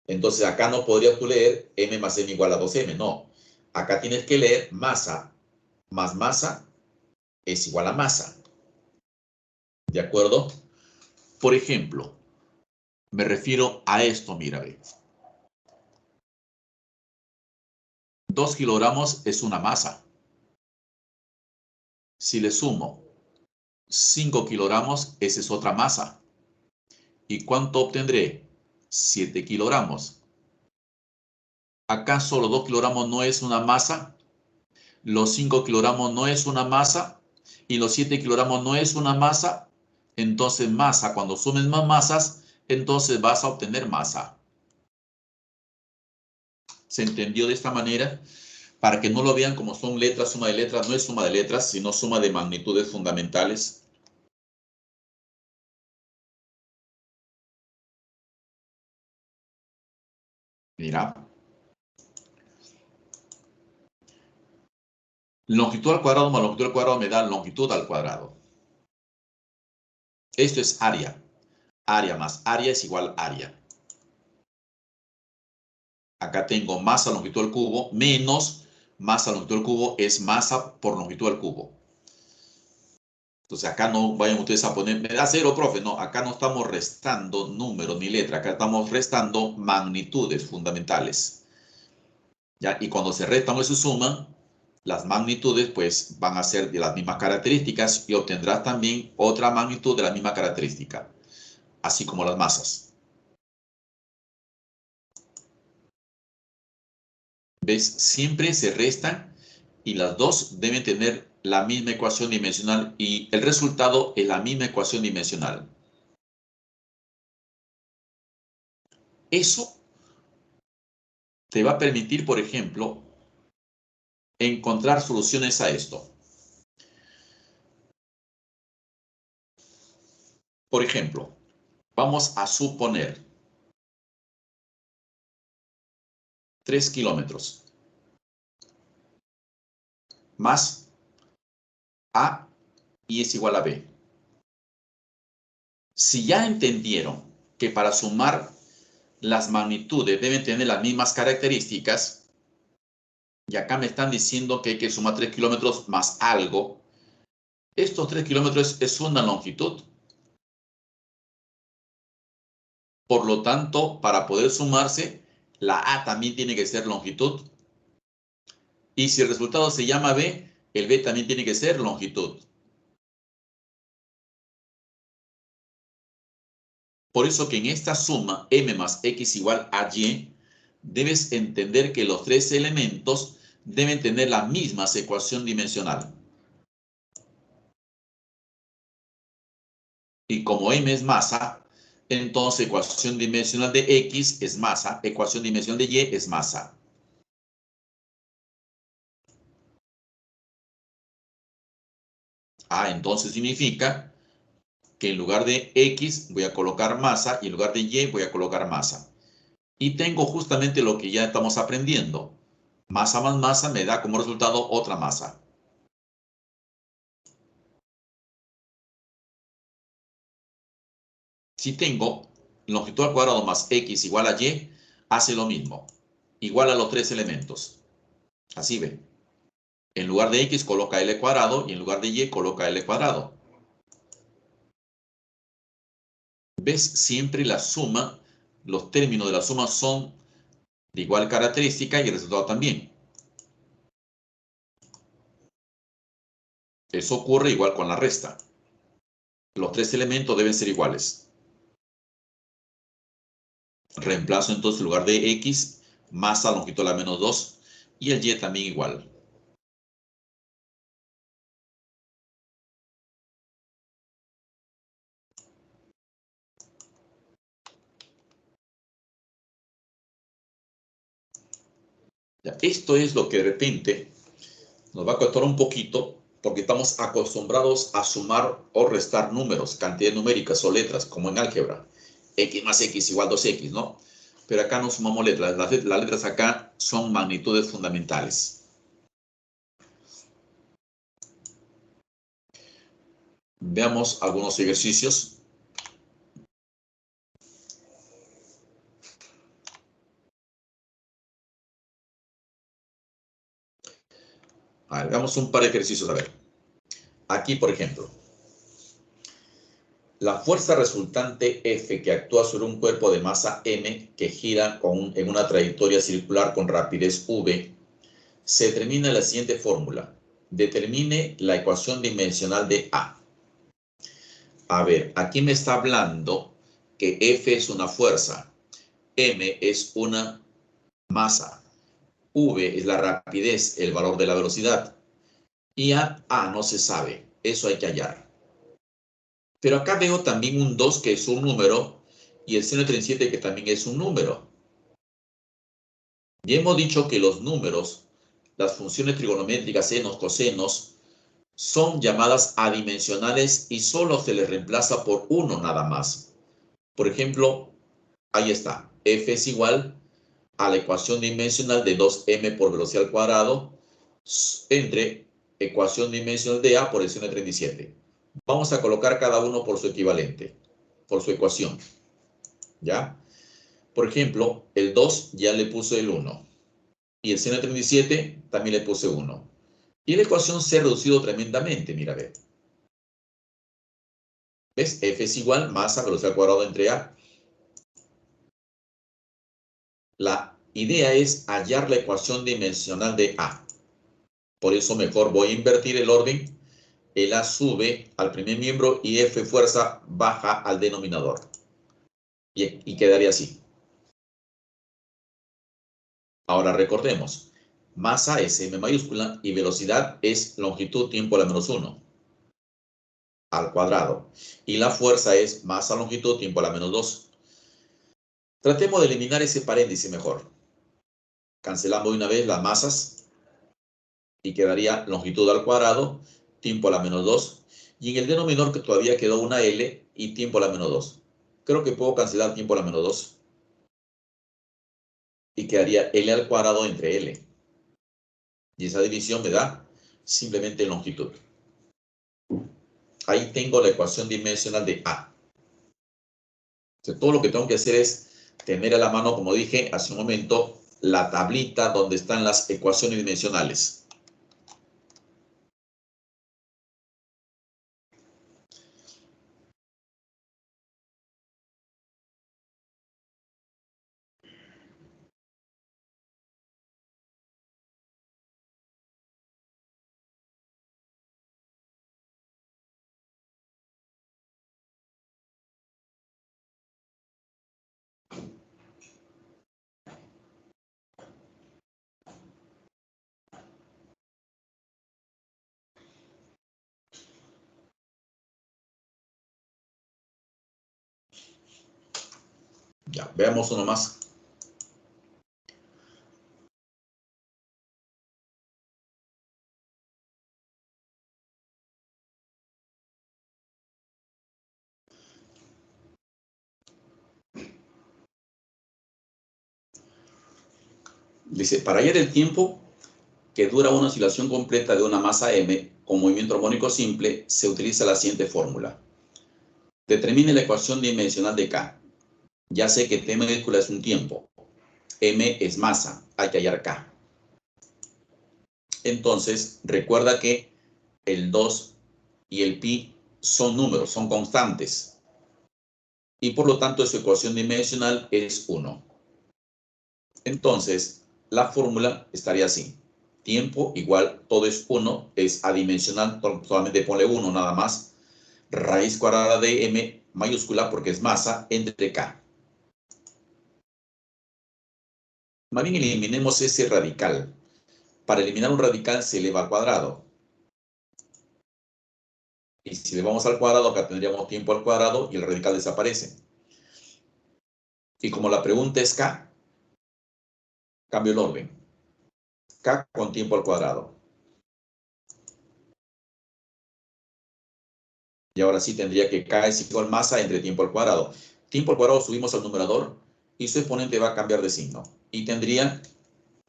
Entonces acá no podrías tú leer M más M igual a 2M. No. Acá tienes que leer masa más masa es igual a masa. ¿De acuerdo? Por ejemplo, me refiero a esto, mira, ve. 2 kilogramos es una masa. Si le sumo 5 kilogramos, esa es otra masa. ¿Y cuánto obtendré? 7 kilogramos. ¿Acaso los 2 kilogramos no es una masa? ¿Los 5 kilogramos no es una masa? ¿Y los 7 kilogramos no es una masa? Entonces masa, cuando sumes más masas, entonces vas a obtener masa. ¿Se entendió de esta manera? Para que no lo vean como son letras, suma de letras, no es suma de letras, sino suma de magnitudes fundamentales. Mira. Longitud al cuadrado más longitud al cuadrado me da longitud al cuadrado. Esto es área. Área más área es igual a área. Acá tengo masa longitud al cubo menos masa longitud al cubo es masa por longitud al cubo. Entonces acá no vayan ustedes a poner, me da 0, profe. No, acá no estamos restando números ni letras. Acá estamos restando magnitudes fundamentales. ¿Ya? Y cuando se restan o se suman, las magnitudes pues van a ser de las mismas características y obtendrás también otra magnitud de la misma característica, así como las masas. ¿Ves? Siempre se restan y las dos deben tener la misma ecuación dimensional y el resultado es la misma ecuación dimensional. Eso te va a permitir, por ejemplo, encontrar soluciones a esto. Por ejemplo, vamos a suponer 3 kilómetros más A y es igual a B. Si ya entendieron que para sumar las magnitudes deben tener las mismas características, y acá me están diciendo que hay que sumar 3 kilómetros más algo, estos 3 kilómetros es una longitud. Por lo tanto, para poder sumarse, la A también tiene que ser longitud. Y si el resultado se llama B, el B también tiene que ser longitud. Por eso que en esta suma m más x igual a y, debes entender que los tres elementos deben tener la misma ecuación dimensional. Y como m es masa, entonces ecuación dimensional de x es masa, ecuación dimensional de y es masa. Entonces significa que en lugar de x voy a colocar masa y en lugar de y voy a colocar masa. Y tengo justamente lo que ya estamos aprendiendo. Masa más masa me da como resultado otra masa. Si tengo longitud al cuadrado más x igual a y, hace lo mismo. Igual a los tres elementos. Así ve. En lugar de x coloca l cuadrado y en lugar de y coloca l cuadrado. ¿Ves? Siempre la suma, los términos de la suma son de igual característica y el resultado también. Eso ocurre igual con la resta. Los tres elementos deben ser iguales. Reemplazo entonces en lugar de x, masa longitud a la menos 2 y el y también igual. Ya, esto es lo que de repente nos va a costar un poquito porque estamos acostumbrados a sumar o restar números, cantidades numéricas o letras, como en álgebra. X más X igual 2X, ¿no? Pero acá no sumamos letras. Las letras acá son magnitudes fundamentales. Veamos algunos ejercicios. A ver, veamos un par de ejercicios. A ver. Aquí, por ejemplo. La fuerza resultante F que actúa sobre un cuerpo de masa M que gira en una trayectoria circular con rapidez V se determina la siguiente fórmula. Determine la ecuación dimensional de A. A ver, aquí me está hablando que F es una fuerza, M es una masa, V es la rapidez, el valor de la velocidad, y A no se sabe, eso hay que hallar. Pero acá veo también un 2 que es un número y el seno de 37 que también es un número. Y hemos dicho que los números, las funciones trigonométricas, senos, cosenos, son llamadas adimensionales y solo se les reemplaza por uno nada más. Por ejemplo, ahí está, F es igual a la ecuación dimensional de 2m por velocidad al cuadrado entre ecuación dimensional de A por el seno de 37. Vamos a colocar cada uno por su equivalente, por su ecuación. ¿Ya? Por ejemplo, el 2 ya le puse el 1. Y el seno de 37 también le puse 1. Y la ecuación se ha reducido tremendamente, mira, ve. ¿Ves? F es igual masa velocidad al cuadrado entre A. idea es hallar la ecuación dimensional de A. Por eso mejor voy a invertir el orden. El A sube al primer miembro y F fuerza baja al denominador. Y quedaría así. Ahora recordemos, masa es m mayúscula y velocidad es longitud tiempo a la menos 1 al cuadrado. Y la fuerza es masa longitud tiempo a la menos 2. Tratemos de eliminar ese paréntesis mejor. Cancelamos de una vez las masas y quedaría longitud al cuadrado, tiempo a la menos 2. Y en el denominador que todavía quedó una L y tiempo a la menos 2. Creo que puedo cancelar tiempo a la menos 2. Y quedaría L al cuadrado entre L. Y esa división me da simplemente longitud. Ahí tengo la ecuación dimensional de A. Entonces, todo lo que tengo que hacer es tener a la mano, como dije hace un momento, la tablita donde están las ecuaciones dimensionales. Ya, veamos uno más. Dice, para hallar el tiempo que dura una oscilación completa de una masa m con movimiento armónico simple, se utiliza la siguiente fórmula. Determine la ecuación dimensional de K. Ya sé que T mayúscula es un tiempo. M es masa. Hay que hallar K. Entonces, recuerda que el 2 y el pi son números, son constantes. Y por lo tanto, su ecuación dimensional es 1. Entonces, la fórmula estaría así. Tiempo igual, todo es 1, es adimensional, solamente ponle 1 nada más. Raíz cuadrada de m mayúscula, porque es masa, entre k. Más bien eliminemos ese radical. Para eliminar un radical se eleva al cuadrado. Y si le vamos al cuadrado, acá tendríamos tiempo al cuadrado y el radical desaparece. Y como la pregunta es k, cambio el orden. K con tiempo al cuadrado. Y ahora sí tendría que K es igual masa entre tiempo al cuadrado. Tiempo al cuadrado subimos al numerador y su exponente va a cambiar de signo. Y tendría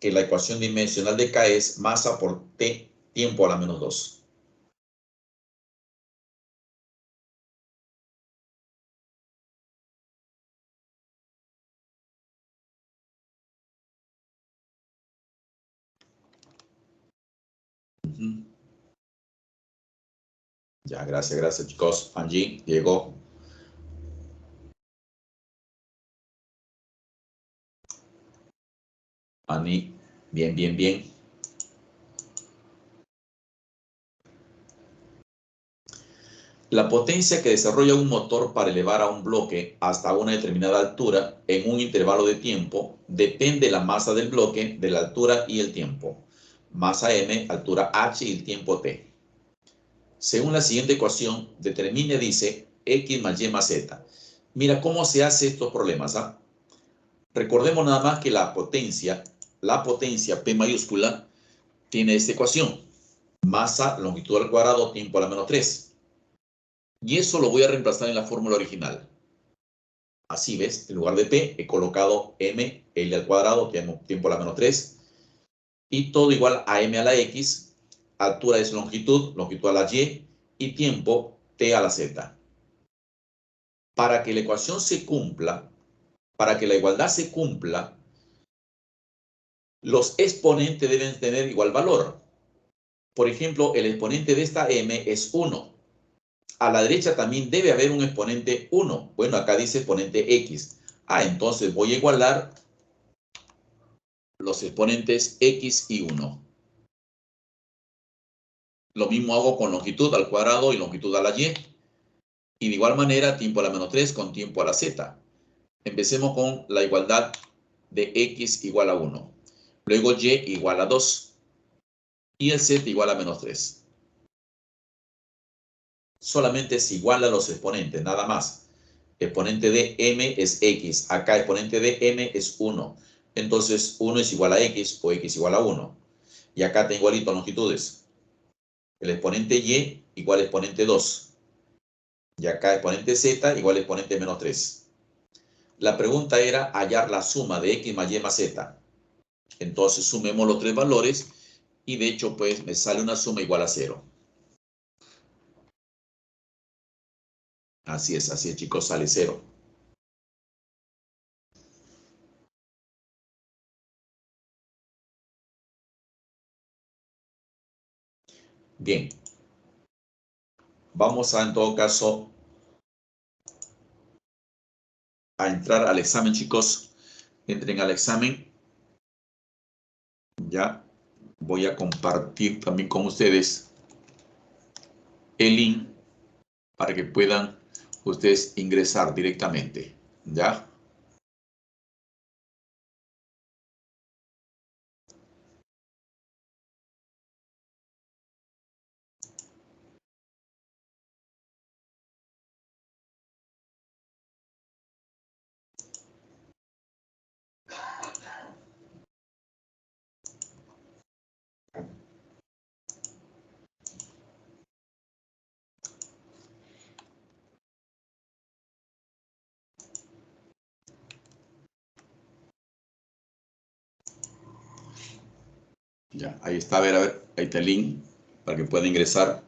que la ecuación dimensional de K es masa por T tiempo a la menos 2. Ya, gracias chicos. Angie, Diego. Ani, bien. La potencia que desarrolla un motor para elevar a un bloque hasta una determinada altura en un intervalo de tiempo depende de la masa del bloque, de la altura y el tiempo. Masa m, altura h y el tiempo t. Según la siguiente ecuación, determine, dice, x más y más z. Mira cómo se hace estos problemas. Recordemos nada más que la potencia P mayúscula, tiene esta ecuación. Masa, longitud al cuadrado, tiempo a la menos 3. Y eso lo voy a reemplazar en la fórmula original. Así ves, en lugar de P he colocado M, L al cuadrado, tiempo a la menos 3. Y todo igual a M a la X. Altura es longitud a la y tiempo T a la Z. Para que la ecuación se cumpla, para que la igualdad se cumpla, los exponentes deben tener igual valor. Por ejemplo, el exponente de esta M es 1. A la derecha también debe haber un exponente 1. Bueno, acá dice exponente X. Entonces voy a igualar los exponentes x y 1. Lo mismo hago con longitud al cuadrado y longitud a la y. Y de igual manera, tiempo a la menos 3 con tiempo a la z. Empecemos con la igualdad de x igual a 1. Luego y igual a 2. Y el z igual a menos 3. Solamente se igualan los exponentes, nada más. Exponente de m es x. Acá exponente de m es 1. Entonces 1 es igual a x o x igual a 1. Y acá tengo igualito longitudes. El exponente y igual a exponente 2. Y acá exponente z igual a exponente menos 3. La pregunta era hallar la suma de x más y más z. Entonces sumemos los tres valores y de hecho pues me sale una suma igual a 0. Así es chicos, sale 0. Bien, vamos a en todo caso a entrar al examen chicos. Entren al examen. Ya voy a compartir también con ustedes el link para que puedan ustedes ingresar directamente. ¿Ya? Ya, ahí está, a ver, ahí está el link para que puedan ingresar.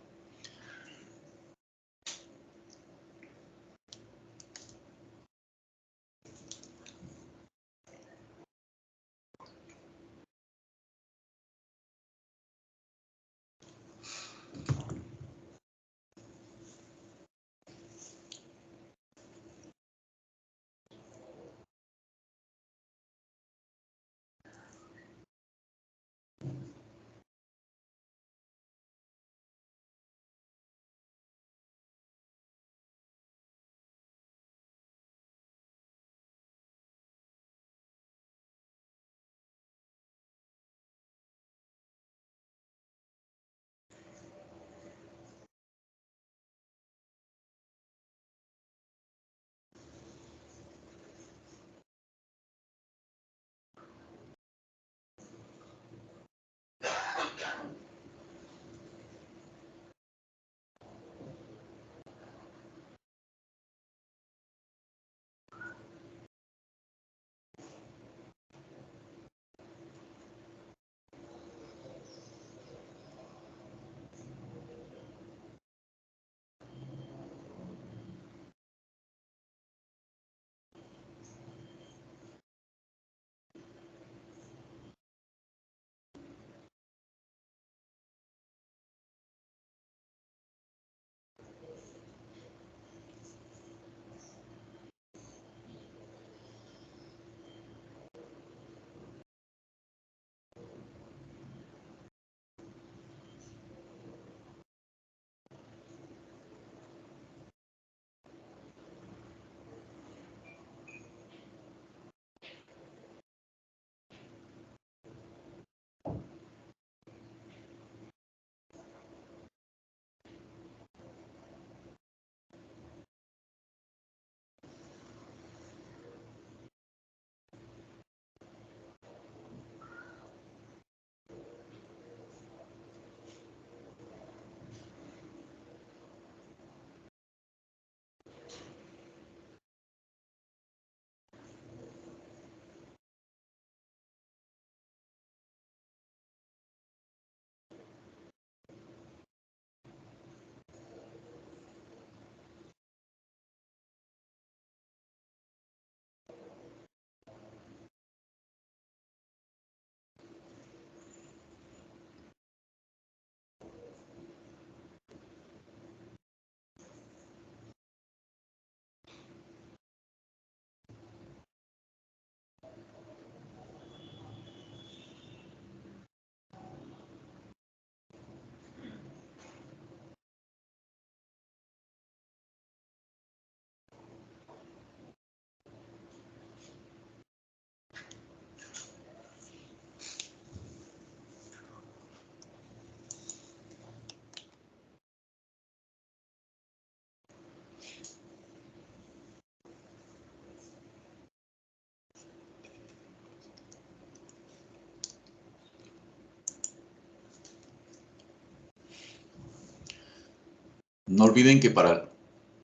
No olviden que para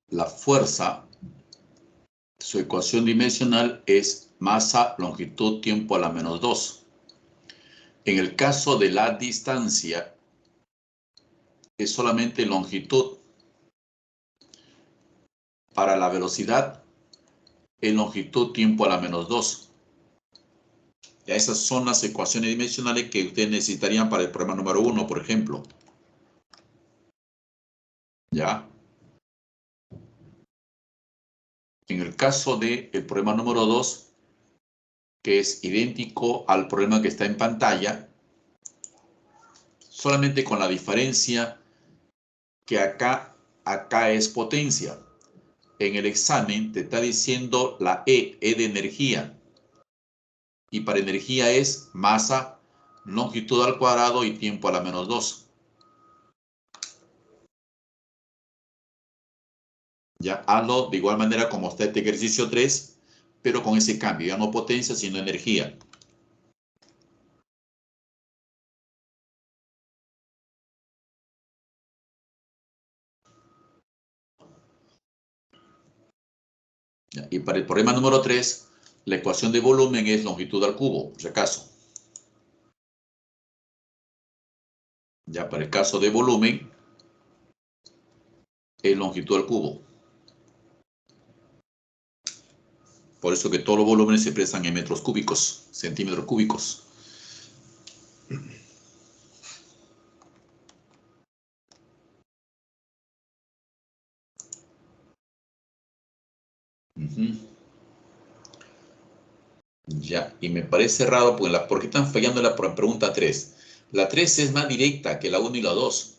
la fuerza, su ecuación dimensional es masa, longitud, tiempo a la menos 2. En el caso de la distancia, es solamente longitud. Para la velocidad, es longitud, tiempo a la menos 2. Ya esas son las ecuaciones dimensionales que ustedes necesitarían para el problema número 1, por ejemplo. ¿Ya? En el caso del problema número 2, que es idéntico al problema que está en pantalla, solamente con la diferencia que acá es potencia. En el examen te está diciendo la E de energía. Y para energía es masa, longitud al cuadrado y tiempo a la menos 2. Ya hazlo de igual manera como está este ejercicio 3, pero con ese cambio, ya no potencia, sino energía. Ya, y para el problema número 3, la ecuación de volumen es longitud al cubo, por si acaso. Ya para el caso de volumen, es longitud al cubo. Por eso que todos los volúmenes se expresan en metros cúbicos, centímetros cúbicos. Ya, y me parece raro, pues, ¿por qué están fallando la pregunta 3? La 3 es más directa que la 1 y la 2.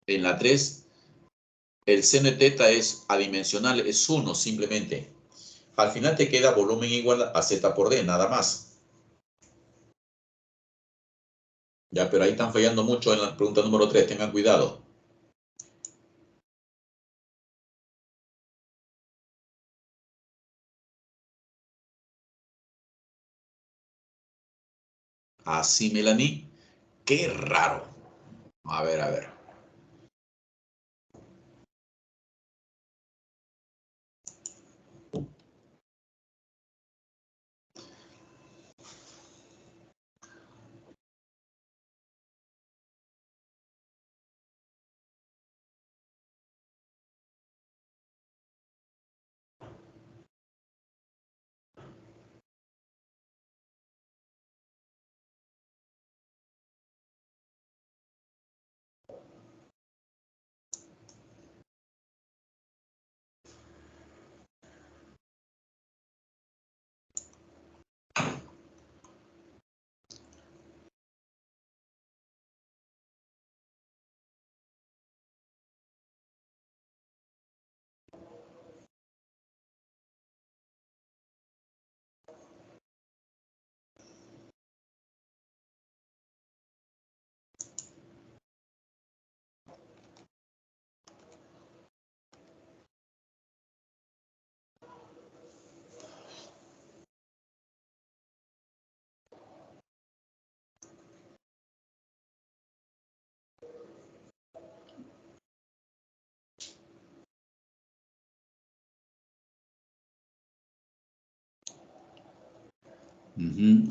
En la 3, el seno de teta es adimensional, es 1 simplemente. Al final te queda volumen igual a z por d, nada más. Ya, pero ahí están fallando mucho en la pregunta número 3, tengan cuidado. Así, Melanie, qué raro. A ver, a ver.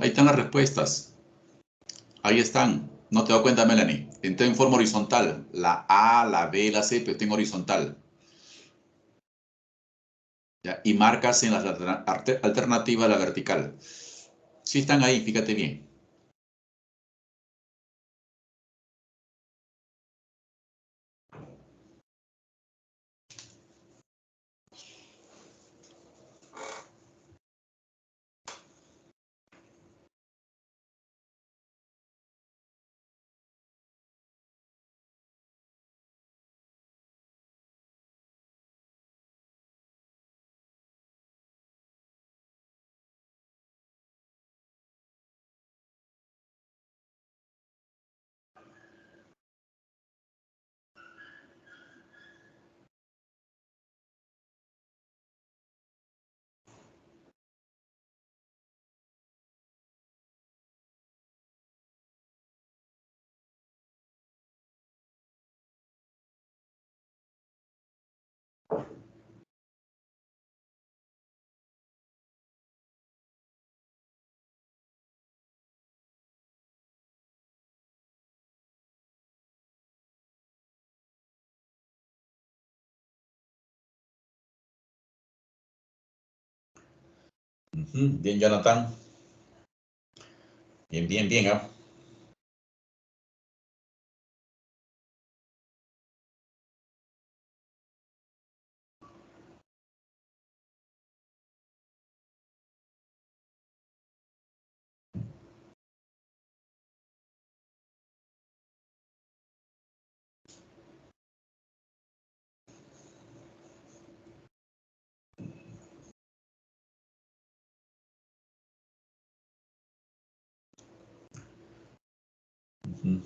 Ahí están las respuestas. Ahí están. No te das cuenta, Melanie. Entré en forma horizontal. La A, la B, la C, pero tengo horizontal. ¿Ya? Y marcas en las alternativas la vertical. Sí están ahí, fíjate bien. Bien, Jonathan. Bien, bien, bien. ¿Ah? Ujú.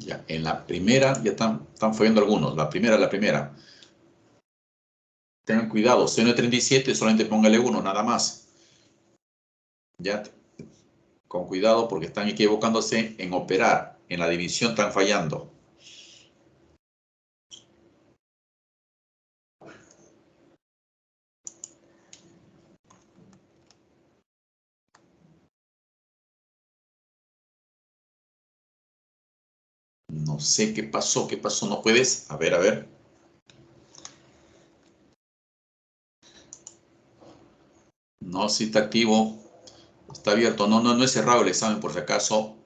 Ya, en la primera ya están fallando algunos. La primera. Tengan cuidado, seno de 37, solamente póngale uno, nada más. Ya, con cuidado porque están equivocándose en operar. En la división están fallando. No sé qué pasó, no puedes. A ver. No, sí está activo. Está abierto. No es cerrado el examen por si acaso.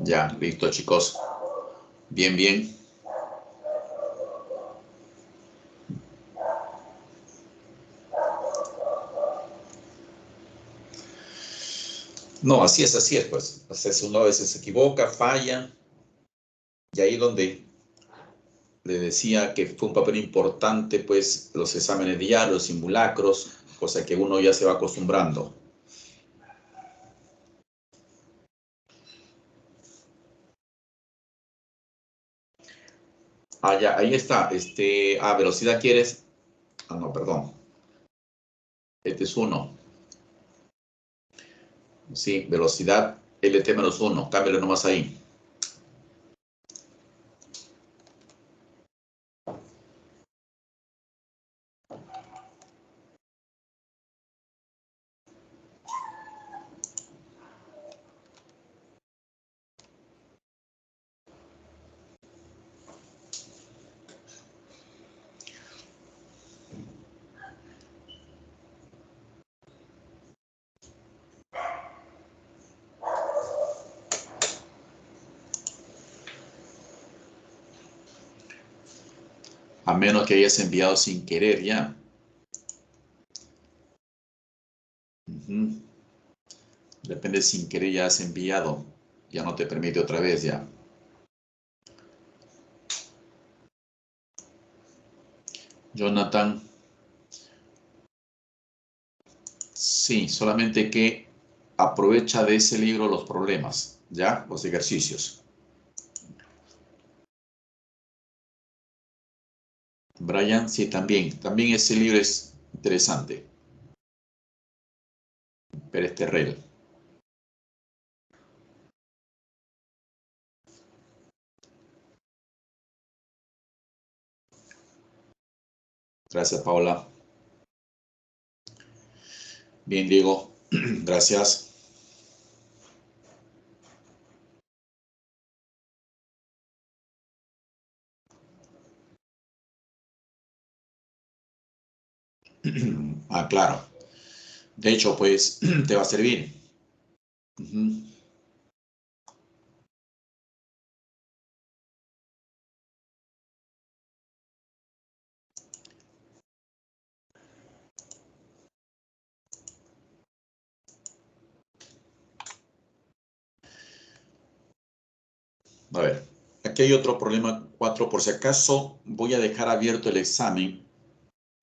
Ya, listo, chicos. Bien, bien. No, así es, pues. Uno a veces se equivoca, falla. Y ahí donde le decía que fue un papel importante, pues, los exámenes diarios, simulacros, cosa que uno ya se va acostumbrando. Ah, ya, ahí está. Velocidad quieres. Ah, no, perdón. Este es 1. Sí, velocidad LT-1. Cámbialo nomás ahí. A menos que hayas enviado sin querer ya. Ujú. Depende, sin querer ya has enviado. Ya no te permite otra vez ya. Jonathan, sí, solamente que aprovecha de ese libro los problemas, ¿ya? Los ejercicios. Brian, sí, también ese libro es interesante. Pérez Terrell. Gracias, Paola. Bien, Diego. Gracias. Ah, claro. De hecho, pues te va a servir. Ujú. A ver, aquí hay otro problema 4. Por si acaso voy a dejar abierto el examen,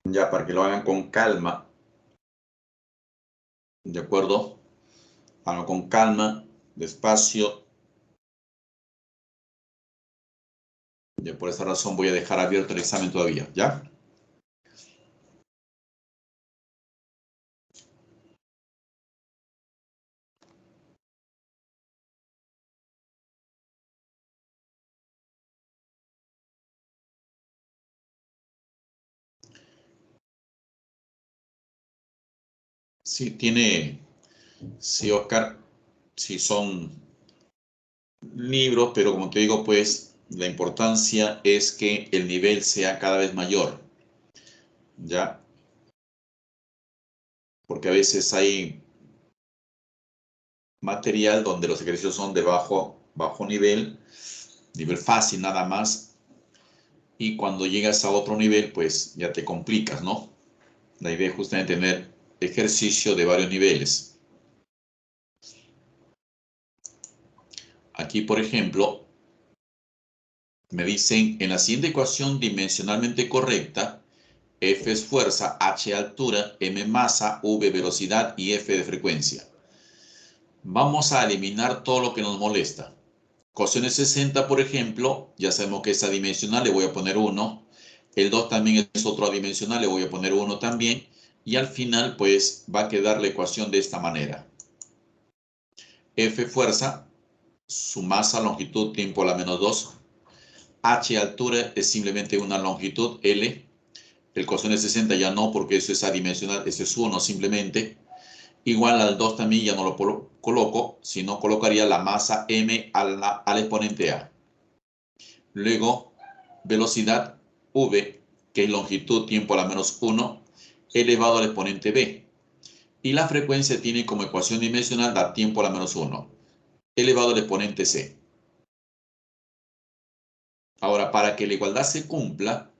ya para que lo hagan con calma. ¿De acuerdo? Háganlo con calma, despacio. Y por esa razón voy a dejar abierto el examen todavía, ¿ya? Sí, sí, Oscar, sí son libros, pero como te digo, pues la importancia es que el nivel sea cada vez mayor, ¿ya? Porque a veces hay material donde los ejercicios son de bajo nivel fácil nada más, y cuando llegas a otro nivel, pues ya te complicas, ¿no? La idea es justamente tener ejercicio de varios niveles. Aquí, por ejemplo, me dicen, en la siguiente ecuación dimensionalmente correcta, F es fuerza, H altura, M masa, V velocidad y F de frecuencia. Vamos a eliminar todo lo que nos molesta. Coseno 60, por ejemplo, ya sabemos que es adimensional, le voy a poner 1. El 2 también es otro adimensional, le voy a poner 1 también. Y al final, pues, va a quedar la ecuación de esta manera. F fuerza, su masa, longitud, tiempo a la menos 2. H altura es simplemente una longitud, L. El coseno de 60 ya no, porque eso es adimensional, eso es 1 simplemente. Igual al 2 también ya no lo coloco, sino colocaría la masa M al exponente A. Luego, velocidad V, que es longitud, tiempo a la menos 1, elevado al exponente B. Y la frecuencia tiene como ecuación dimensional da tiempo a la menos 1, elevado al exponente C. Ahora, para que la igualdad se cumpla,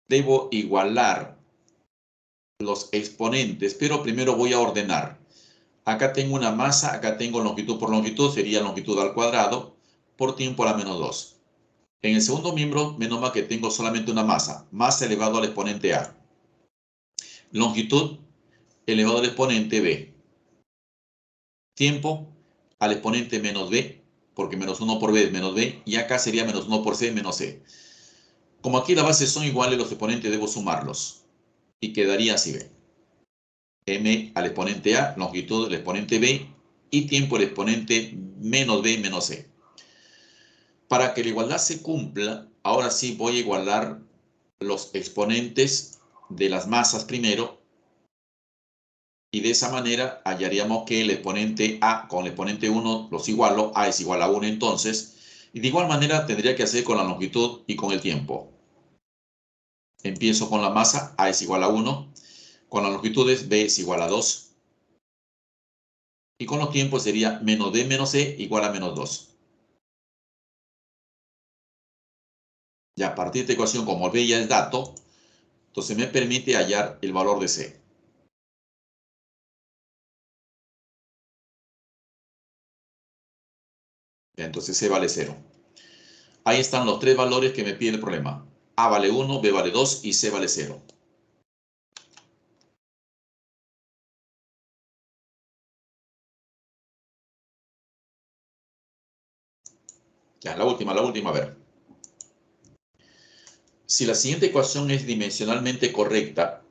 debo igualar los exponentes, pero primero voy a ordenar. Acá tengo una masa, acá tengo longitud por longitud, sería longitud al cuadrado, por tiempo a la menos 2. En el segundo miembro, menos mal que tengo solamente una masa, masa elevado al exponente A. Longitud elevado al exponente B. Tiempo al exponente menos B, porque menos 1 por B es menos B, y acá sería menos 1 por C menos C. Como aquí las bases son iguales, los exponentes debo sumarlos, y quedaría así, B. M al exponente A, longitud del exponente B, y tiempo el exponente menos B menos C. Para que la igualdad se cumpla, ahora sí voy a igualar los exponentes de las masas primero, y de esa manera hallaríamos que el exponente A con el exponente 1 los igualo, A es igual a 1 entonces, y de igual manera tendría que hacer con la longitud y con el tiempo. Empiezo con la masa, A es igual a 1, con las longitudes B es igual a 2, y con los tiempos sería menos D menos C igual a menos 2. Y a partir de esta ecuación, como B ya es dato, entonces me permite hallar el valor de C. Entonces C vale 0. Ahí están los tres valores que me pide el problema. A vale 1, B vale 2 y C vale 0. Ya, la última, a ver. Si la siguiente ecuación es dimensionalmente correcta,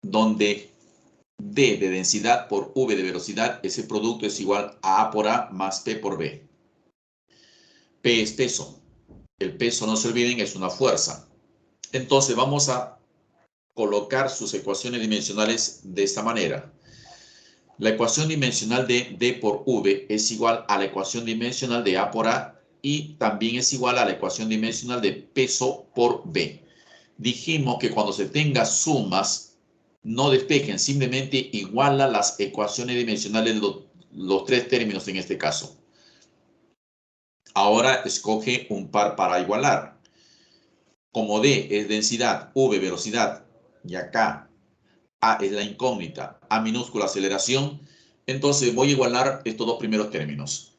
donde D de densidad por V de velocidad, ese producto es igual a A por A más P por B. P es peso. El peso, no se olviden, es una fuerza. Entonces vamos a colocar sus ecuaciones dimensionales de esta manera. La ecuación dimensional de D por V es igual a la ecuación dimensional de A por A y también es igual a la ecuación dimensional de peso por B. Dijimos que cuando se tenga sumas, no despejen, simplemente iguala las ecuaciones dimensionales de los tres términos en este caso. Ahora escoge un par para igualar. Como D es densidad, V velocidad y acá A es la incógnita, A minúscula aceleración, Entonces voy a igualar estos dos primeros términos.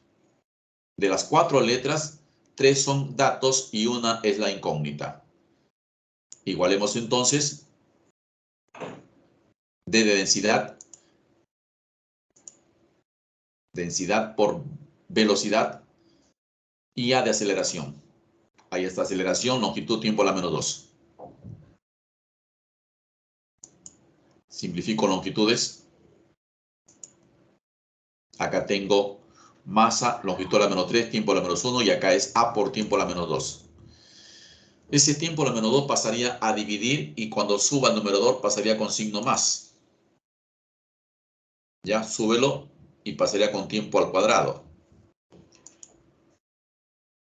De las 4 letras, 3 son datos y una es la incógnita. Igualemos entonces D de densidad, densidad por velocidad, y A de aceleración. Ahí está aceleración, longitud, tiempo a la menos 2. Simplifico longitudes. Acá tengo masa, longitud a la menos 3, tiempo a la menos 1, y acá es A por tiempo a la menos 2. Ese tiempo a la menos 2 pasaría a dividir y cuando suba el numerador pasaría con signo más. Ya, súbelo y pasaría con tiempo al cuadrado.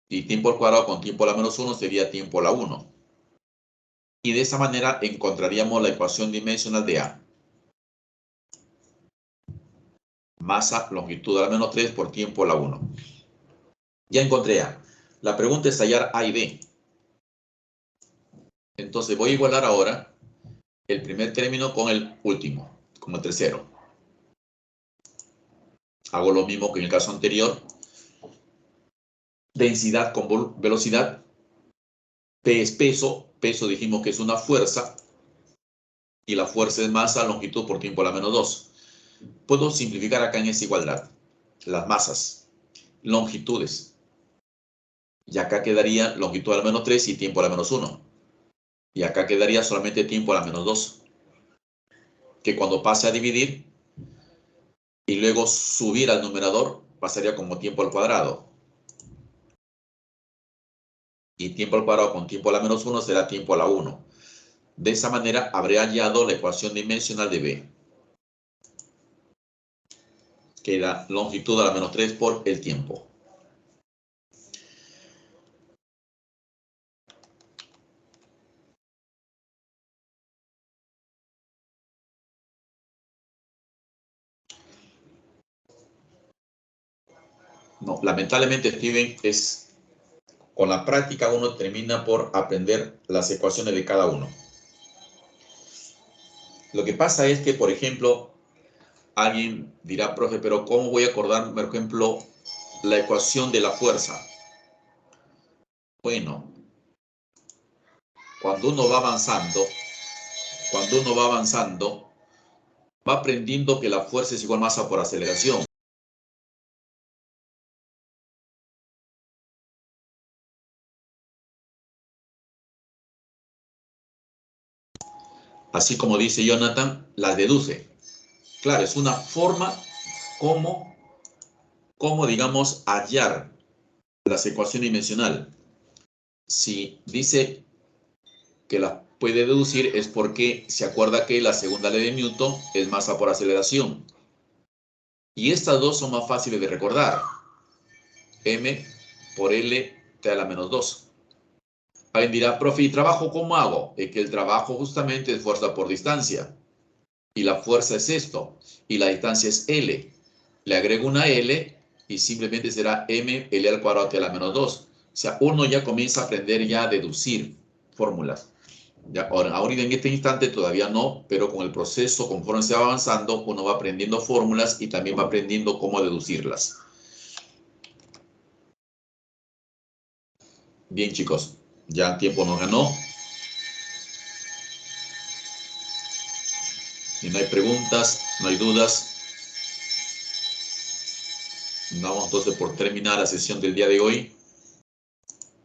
Y tiempo al cuadrado con tiempo a la menos 1 sería tiempo a la 1. Y de esa manera encontraríamos la ecuación dimensional de A. Masa, longitud a la menos 3 por tiempo a la 1. Ya encontré A. La pregunta es hallar A y B. Entonces voy a igualar ahora el primer término con el último, con el tercero. Hago lo mismo que en el caso anterior. Densidad con velocidad. P es peso. Peso dijimos que es una fuerza. Y la fuerza es masa, longitud por tiempo a la menos 2. Puedo simplificar acá en esa igualdad. Las masas. Longitudes. Y acá quedaría longitud a la menos 3 y tiempo a la menos 1. Y acá quedaría solamente tiempo a la menos 2. Que cuando pase a dividir y luego subir al numerador, pasaría como tiempo al cuadrado. Y tiempo al cuadrado con tiempo a la menos 1 será tiempo a la 1. De esa manera habré hallado la ecuación dimensional de B. Queda longitud a la menos 3 por el tiempo. No, lamentablemente, Steven, con la práctica uno termina por aprender las ecuaciones de cada uno. Lo que pasa es que, por ejemplo, alguien dirá, profe, pero ¿cómo voy a acordar, por ejemplo, la ecuación de la fuerza? Bueno, cuando uno va avanzando, va aprendiendo que la fuerza es igual a masa por aceleración. Así como dice Jonathan, las deduce. Claro, es una forma como digamos, hallar las ecuaciones dimensionales. Si dice que la puede deducir es porque se acuerda que la segunda ley de Newton es masa por aceleración. Y estas dos son más fáciles de recordar. M por L te da la menos 2. Alguien dirá, profe, ¿y trabajo cómo hago? Es que el trabajo justamente es fuerza por distancia. Y la fuerza es esto. Y la distancia es L. Le agrego una L y simplemente será M L al cuadrado te da la menos 2. O sea, uno ya comienza a aprender ya a deducir fórmulas. Ya, ahorita en este instante todavía no, pero con el proceso, conforme se va avanzando, uno va aprendiendo fórmulas y también va aprendiendo cómo deducirlas. Bien, chicos, ya el tiempo nos ganó. Y no hay preguntas, no hay dudas. Vamos entonces por terminar la sesión del día de hoy.